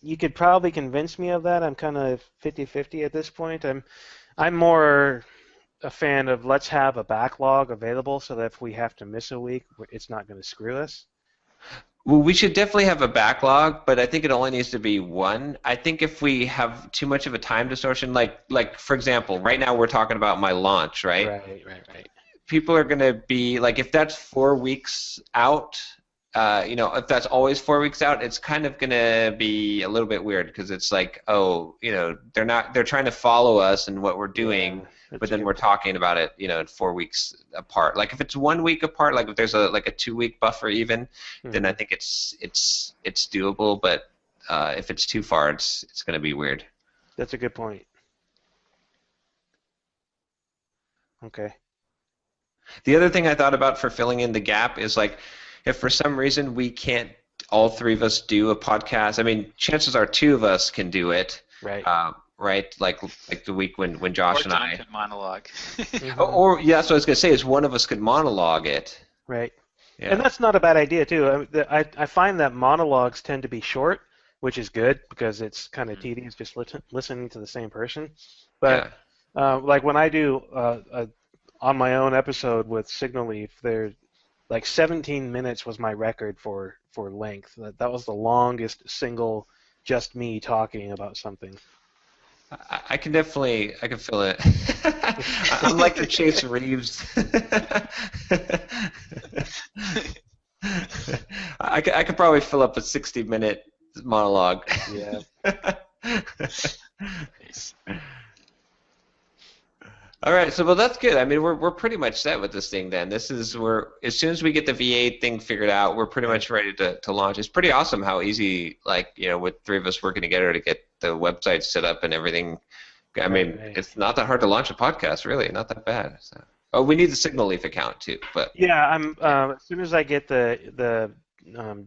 You could probably convince me of that. I'm kind of 50-50 at this point. I'm more a fan of, let's have a backlog available so that if we have to miss a week, it's not going to screw us. Well, we should definitely have a backlog, but I think it only needs to be one. I think if we have too much of a time distortion, like for example, right now we're talking about my launch, right? Right. People are going to be, like, if that's 4 weeks out, if that's always 4 weeks out, it's kind of going to be a little bit weird, because it's like, they're trying to follow us and what we're doing, but then we're talking about it, in 4 weeks apart. Like, if it's 1 week apart, like if there's a 2-week buffer even, then I think it's doable, but if it's too far, it's going to be weird. That's a good point. Okay. The other thing I thought about for filling in the gap is, like, if for some reason we can't, all 3 of us do a podcast, I mean, chances are 2 of us can do it. Right. Right? Like the week when Josh and I could monologue. or that's what I was going to say, is one of us could monologue it. Right. Yeah. And that's not a bad idea, too. I find that monologues tend to be short, which is good, because it's kind of tedious just listening to the same person. But like when I do on my own episode with Signalleaf, there, like 17 minutes was my record for length. That was the longest single just me talking about something. I can feel it. I'm like the Chase Reeves. I could probably fill up a 60-minute monologue. Yeah. Nice. All right, so well that's good. I mean, we're pretty much set with this thing then. We're as soon as we get the V8 thing figured out, we're pretty much ready to launch. It's pretty awesome how easy, like, with three of us working together to get the website set up and everything. I mean, Right. it's not that hard to launch a podcast, really, not that bad. So. Oh, we need the Signalleaf account too, but Yeah, I'm as soon as I get the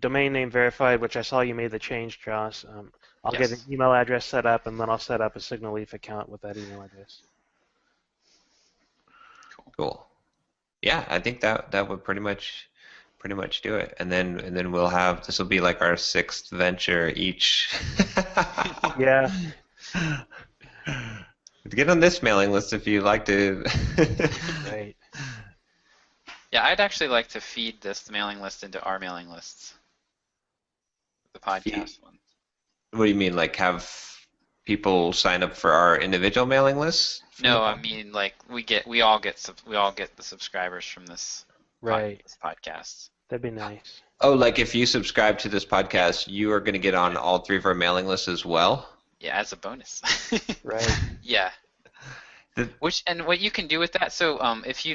domain name verified, which I saw you made the change, Josh, I'll get an Yes. email address set up, and then I'll set up a Signalleaf account with that email address. cool. Yeah, I think that would pretty much do it. And then we'll have this will be like our sixth venture each. Yeah. Get on this mailing list if you'd like to. Right. Yeah, I'd actually like to feed this mailing list into our mailing lists. The podcast one. What do you mean, like have people sign up for our individual mailing lists? No, I mean like we all get the subscribers from this Right. this podcast. That'd be nice. Oh, like if you subscribe to this podcast, you are going to get on all three of our mailing lists as well? Yeah, as a bonus. Right. Yeah. The- What you can do with that? So I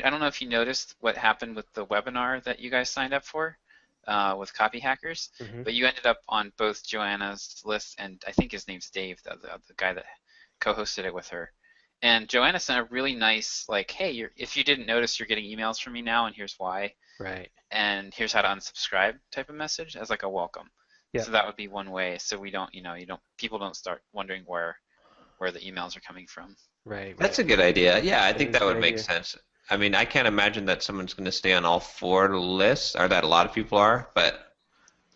don't know if you noticed what happened with the webinar that you guys signed up for with Copy Hackers, Mhm. but you ended up on both Joanna's list and I think his name's Dave, the guy that co-hosted it with her. And Joanna sent a really nice like, hey, if you didn't notice, you're getting emails from me now, and here's why. Right. And here's how to unsubscribe type of message as like a welcome. Yeah. So that would be one way. So we don't, people don't start wondering where the emails are coming from. Right. That's a good idea. Yeah, I think is that a would good make idea. sense. I mean, I can't imagine that someone's going to stay on all four lists, or that a lot of people are, but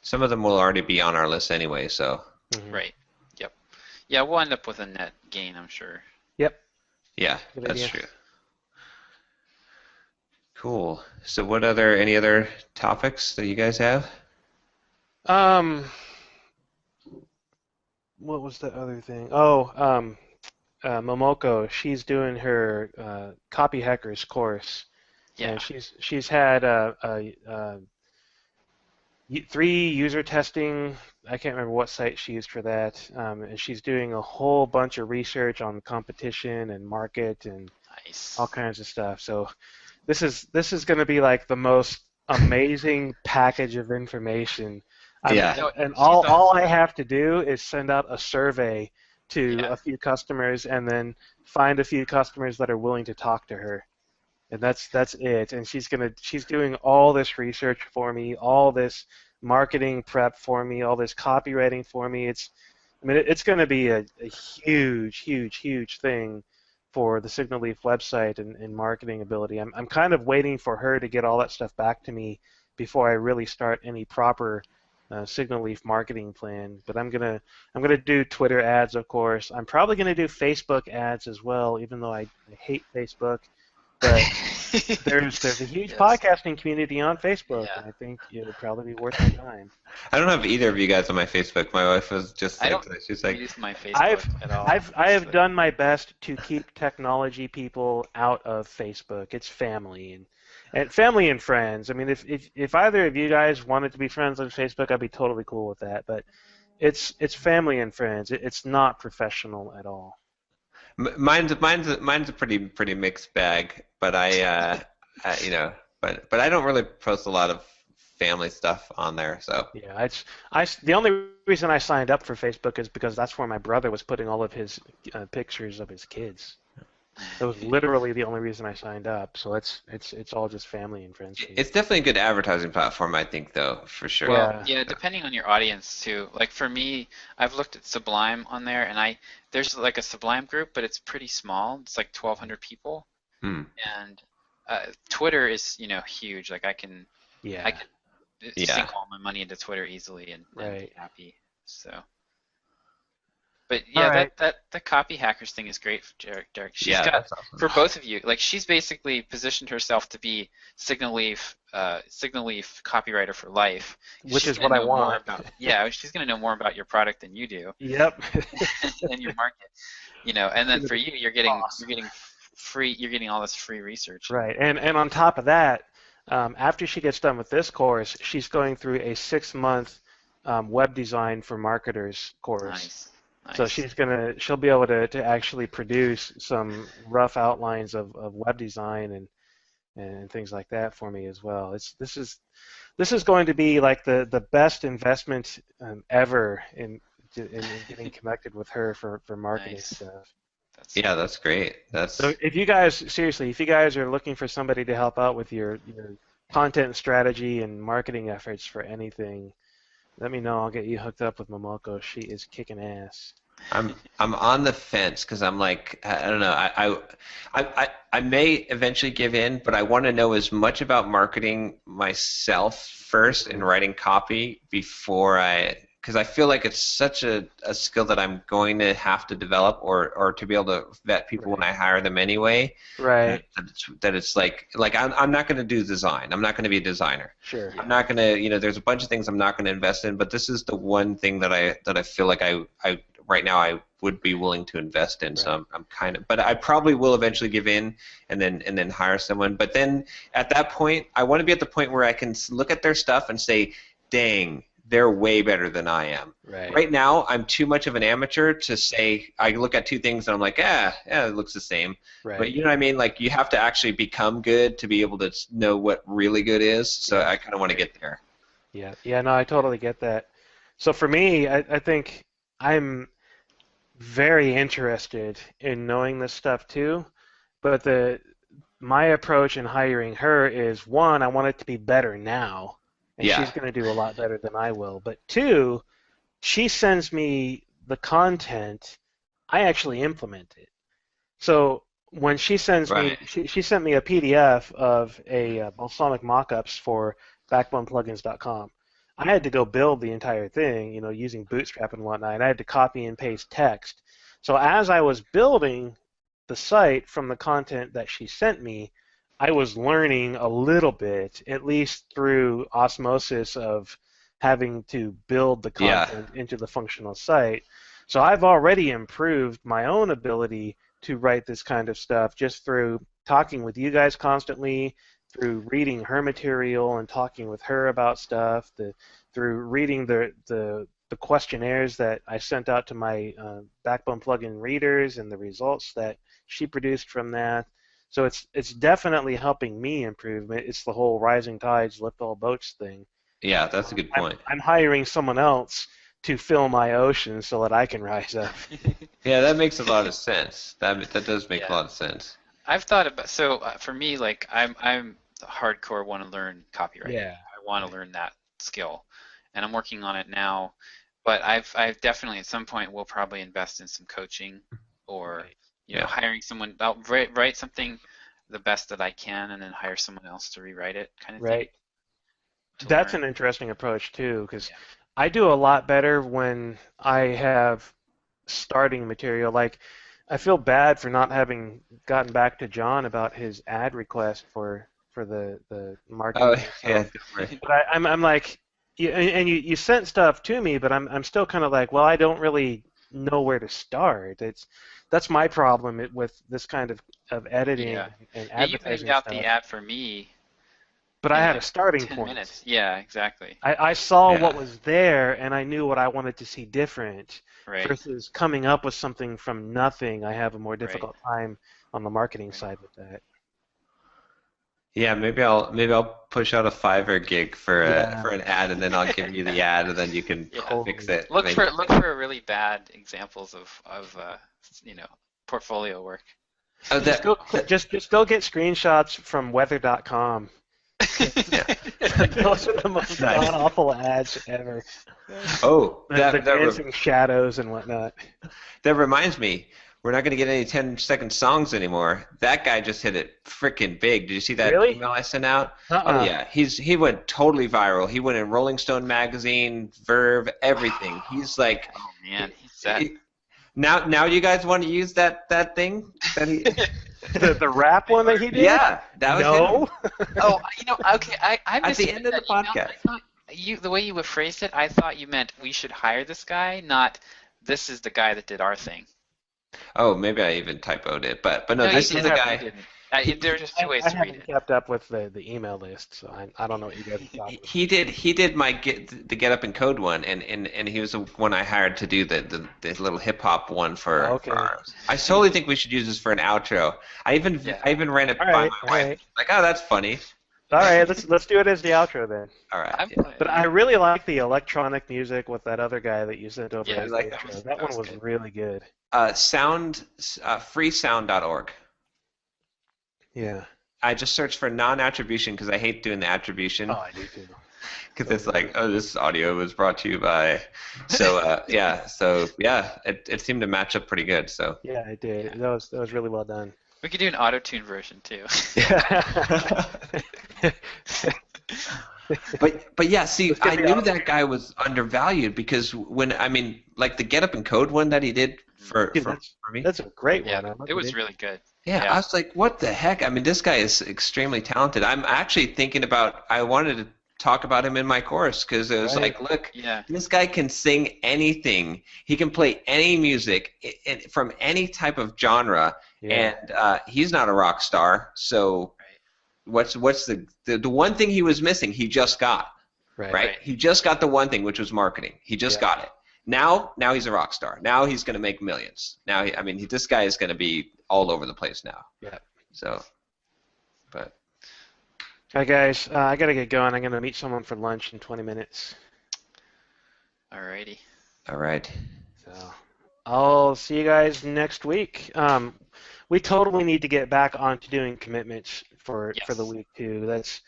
some of them will already be on our list anyway, so. Mhm. Right. Yep. Yeah, we'll end up with a net gain, I'm sure. Yep. Yeah, Good that's idea. true. Cool. So any other topics that you guys have? What was the other thing? Oh, Momoko, she's doing her Copy Hackers course, Yeah. and she's had 3 user testing. I can't remember what site she used for that, and she's doing a whole bunch of research on competition and market and Nice. all kinds of stuff. So this is going to be like the most amazing package of information. Yeah. And She's all I have to do is send out a survey to Yeah. a few customers and then find a few customers that are willing to talk to her. And that's it. And she's doing all this research for me, all this marketing prep for me, all this copywriting for me. It's going to be a huge thing for the Signalleaf website and marketing ability. I'm kind of waiting for her to get all that stuff back to me before I really start any proper Signalleaf marketing plan. But I'm gonna do Twitter ads, of course. I'm probably gonna do Facebook ads as well, even though I hate Facebook. But there's a huge Yes. podcasting community on Facebook, Yeah. and I think it would probably be worth my time. I don't have either of you guys on my Facebook. My wife was just I like, don't she's like, use my Facebook at all. I have So- done my best to keep technology people out of Facebook. It's family and family and friends. I mean, if either of you guys wanted to be friends on Facebook, I'd be totally cool with that. But it's family and friends. It's not professional at all. mine's a pretty mixed bag, but but I don't really post a lot of family stuff on there, so. Yeah, the only reason I signed up for Facebook is because that's where my brother was putting all of his pictures of his kids. That was literally the only reason I signed up. So it's all just family and friends. It's definitely a good advertising platform, I think, though, for sure. Well, yeah, depending on your audience too. Like for me, I've looked at Sublime on there, and there's like a Sublime group, but it's pretty small. It's like 1,200 people, and Twitter is huge. Like I can sink all my money into Twitter easily and be happy. So. But yeah, that copy hackers thing is great for Derick. She's got that's awesome. for both of you. Like she's basically positioned herself to be Signalleaf copywriter for life. Which She's is what gonna I know more want. she's going to know more about your product than you do. Yep. And your market. And then for you, you're getting free. You're getting all this free research. Right, and on top of that, after she gets done with this course, she's going through a 6-month web design for marketers course. Nice. So she'll be able to actually produce some rough outlines of web design and things like that for me as well. This is going to be like the best investment ever in getting connected with her for marketing stuff. That's great. So if you guys are looking for somebody to help out with your content strategy and marketing efforts for anything, let me know. I'll get you hooked up with Momoko. She is kicking ass. I'm on the fence because I'm like, I don't know. I may eventually give in, but I want to know as much about marketing myself first and writing copy before because I feel like it's such a skill that I'm going to have to develop or to be able to vet people when I hire them anyway. Right. That it's like I'm not going to do design. I'm not going to be a designer. Sure. I'm not going to, there's a bunch of things I'm not going to invest in, but this is the one thing that I feel like I right now I would be willing to invest in. Right. So I'm kind of, but I probably will eventually give in and then hire someone. But then at that point, I want to be at the point where I can look at their stuff and say, dang, they're way better than I am. Right now, I'm too much of an amateur to say, I look at two things and I'm like, it looks the same. Right. But you know what I mean? Like, you have to actually become good to be able to know what really good is. So I kind of want to get there. Yeah, no, I totally get that. So for me, I think I'm very interested in knowing this stuff too, but my approach in hiring her is, one, I want it to be better now. And she's going to do a lot better than I will. But two, she sends me the content, I actually implement it. So when she sends me, she sent me a PDF of a balsamic mockups for backboneplugins.com. I had to go build the entire thing, using Bootstrap and whatnot, and I had to copy and paste text. So as I was building the site from the content that she sent me, I was learning a little bit, at least through osmosis of having to build the content into the functional site. So I've already improved my own ability to write this kind of stuff just through talking with you guys constantly, through reading her material and talking with her about stuff, through reading the questionnaires that I sent out to my Backbone plugin readers and the results that she produced from that. So it's definitely helping me improve. It's the whole rising tides lift all boats thing. Yeah, that's a good point. I'm hiring someone else to fill my ocean so that I can rise up. Yeah, that makes a lot of sense. That does make a lot of sense. I've thought about for me, like I'm hardcore want to learn copywriting. Yeah. I want to learn that skill, and I'm working on it now. But I've definitely at some point will probably invest in some coaching or. Hiring someone, I'll write something the best that I can and then hire someone else to rewrite it kind of thing. Right. That's an interesting approach too, because I do a lot better when I have starting material. Like, I feel bad for not having gotten back to John about his ad request for the marketing. But I'm like, you sent stuff to me, but I'm still kind of like, well, I don't really know where to start. That's my problem with this kind of editing and advertising you made out stuff. the ad for me. But I had a starting 10 point. minutes. Yeah, exactly. I saw what was there, and I knew what I wanted to see different. Right. Versus coming up with something from nothing, I have a more difficult time on the marketing side with that. Yeah, maybe I'll push out a Fiverr gig for an ad, and then I'll give you the ad, and then you can fix it. Look for really bad examples of portfolio work. Oh, just go get screenshots from weather.com. Those are the most awful ads ever. Oh, the dancing shadows and whatnot. That reminds me. We're not going to get any 10-second songs anymore. That guy just hit it freaking big. Did you see that email I sent out? Oh, yeah. He went totally viral. He went in Rolling Stone magazine, Verve, everything. He's like... Oh, man. He's set. Now you guys want to use that thing? That he... the rap one that he did? Yeah. That was him. Oh, okay. I at the end of the podcast. The way you phrased it, I thought you meant we should hire this guy, not this is the guy that did our thing. Oh, maybe I even typoed it, but no, this is the guy. There are just two ways I to read haven't it. kept up with the email list, so I don't know what you guys are talking He did my the Get Up and Code one, and he was the one I hired to do the little hip hop one about. for Okay. ours. I totally think we should use this for an outro. Yeah. I even ran it All by right. my All wife. right. Like, oh, that's funny. All right. Let's do it as the outro then. All right. I'm, Yeah. But I really like the electronic music with that other guy that you sent over Yeah, as like the that intro. was- That that one was was good. really good. Freesound.org. Yeah. I just searched for non-attribution because I hate doing the attribution. Oh, I do too. Because it's like, oh, this audio was brought to you by. So it seemed to match up pretty good. So. Yeah, it did. Yeah. That was really well done. We could do an auto-tune version too. But yeah, see, Let's get I the knew audio. that guy was undervalued because like the Get Up and Code one that he did for Dude, me. That's a great Yeah, one. I love it was really good. Yeah, Yeah. I was like, what the heck? I mean, this guy is extremely talented. I'm actually thinking about, I wanted to talk about him in my course because it was Right. like, look, Yeah. this guy can sing anything. He can play any music from any type of genre, Yeah. and he's not a rock star. So what's the one thing he was missing? He just got. Right. Right? He just got the one thing, which was marketing. He just got it. Now he's a rock star. Now he's going to make millions. Now, this guy is going to be all over the place now. Yeah. So, but All right, guys. I gotta get going. I'm gonna meet someone for lunch in 20 minutes. Alrighty. all right. So I'll see you guys next week. We totally need to get back onto doing commitments for the Yes. week too. That's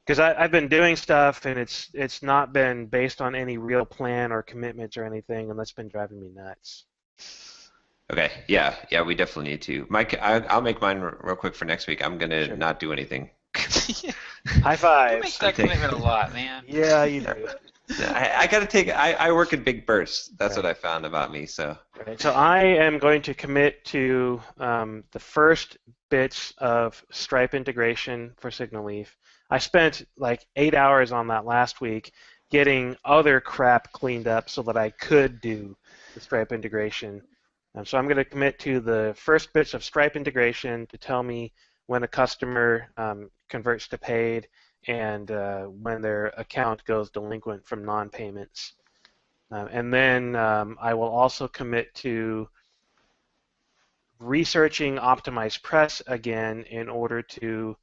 because I've been doing stuff and it's not been based on any real plan or commitments or anything, and that's been driving me nuts. Okay. Yeah. We definitely need to. Mike, I'll make mine real quick for next week. I'm gonna Sure. not do anything. High You fives. make that commitment a lot, man. Yeah, you do. I gotta take. I work in big bursts. That's what I found about me. So. Right. So I am going to commit to the first bits of Stripe integration for Signalleaf. I spent like 8 hours on that last week getting other crap cleaned up so that I could do the Stripe integration. So I'm going to commit to the first bits of Stripe integration to tell me when a customer converts to paid and when their account goes delinquent from non-payments. And then I will also commit to researching Optimized Press again in order to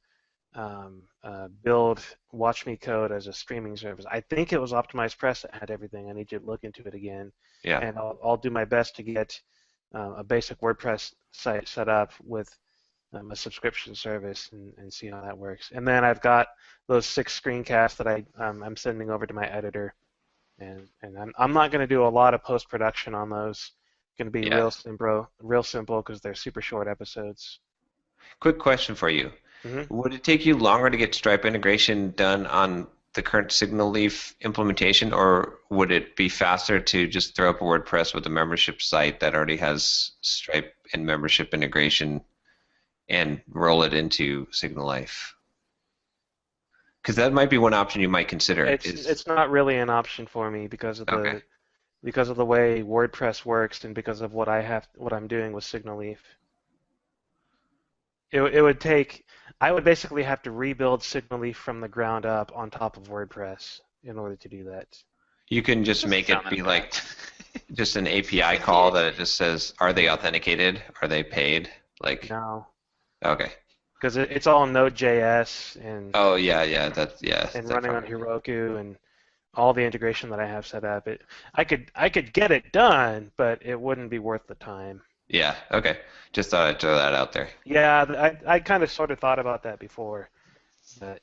build Watch Me Code as a streaming service. I think it was Optimized Press that had everything. I need to look into it again. Yeah. And I'll do my best to get a basic WordPress site set up with a subscription service and see how that works. And then I've got those 6 screencasts that I'm sending over to my editor. And I'm not going to do a lot of post-production on those. It's going to be real simple because they're super short episodes. Quick question for you. Mm-hmm. Would it take you longer to get Stripe integration done on the current Signalleaf implementation, or would it be faster to just throw up a WordPress with a membership site that already has Stripe and membership integration and roll it into Signalleaf? Because that might be one option you might consider. It's not really an option for me because of the way WordPress works and because of what I'm doing with Signalleaf. I would basically have to rebuild Signalleaf from the ground up on top of WordPress in order to do that. You can just make it be like just an API call that it just says, are they authenticated? Are they paid? Like No. Okay. Because it's all Node.js and Oh yeah, and running on Heroku and all the integration that I have set up. I could get it done, but it wouldn't be worth the time. Yeah, okay. Just thought I'd throw that out there. Yeah, I kind of sort of thought about that before. But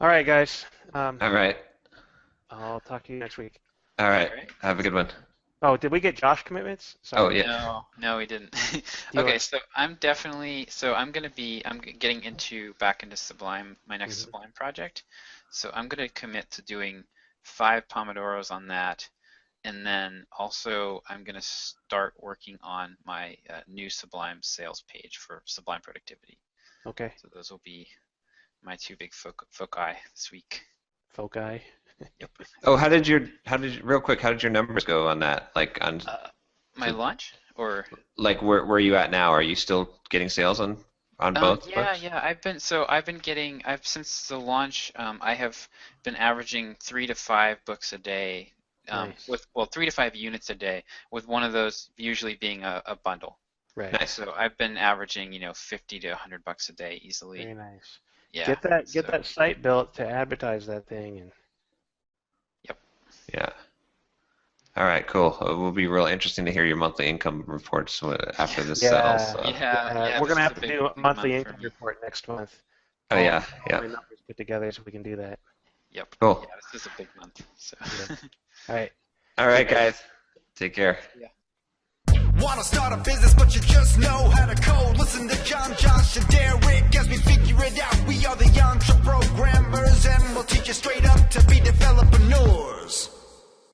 all right, guys. All right. I'll talk to you next week. All right. All right. Have a good one. Oh, did we get Josh commitments? Sorry. Oh, yeah. No, we didn't. you Okay, want- so I'm getting back into Sublime, my next Sublime project. So I'm gonna commit to doing 5 Pomodoros on that, and then also I'm gonna start working on my new Sublime sales page for Sublime Productivity. Okay. So those will be my 2 big foci this week. Foci. Oh, how did your numbers go on that? Like on My launch? Or like where are you at now? Are you still getting sales on both books? Yeah. I've since the launch, I have been averaging 3 to 5 books a day, Nice. with 3 to 5 units a day, with one of those usually being a bundle. Right. Nice. So I've been averaging, $50 to $100 a day easily. Very nice. Yeah. Get that site built to advertise that thing. And Yep. Yeah. All right, cool. It will be real interesting to hear your monthly income reports after this sells. So. Yeah. We're this gonna is have a to big do a monthly month for income me. report next month. Oh yeah. All my numbers put together so we can do that. Yep. Cool. Yeah, this is a big month. So. Yeah. All right. All right, guys. Take care. Yeah. Wanna start a business, but you just know how to code. Listen to John, Josh, and Derick as we figure it out. We are the Entreprogrammers, and we'll teach you straight up to be developers.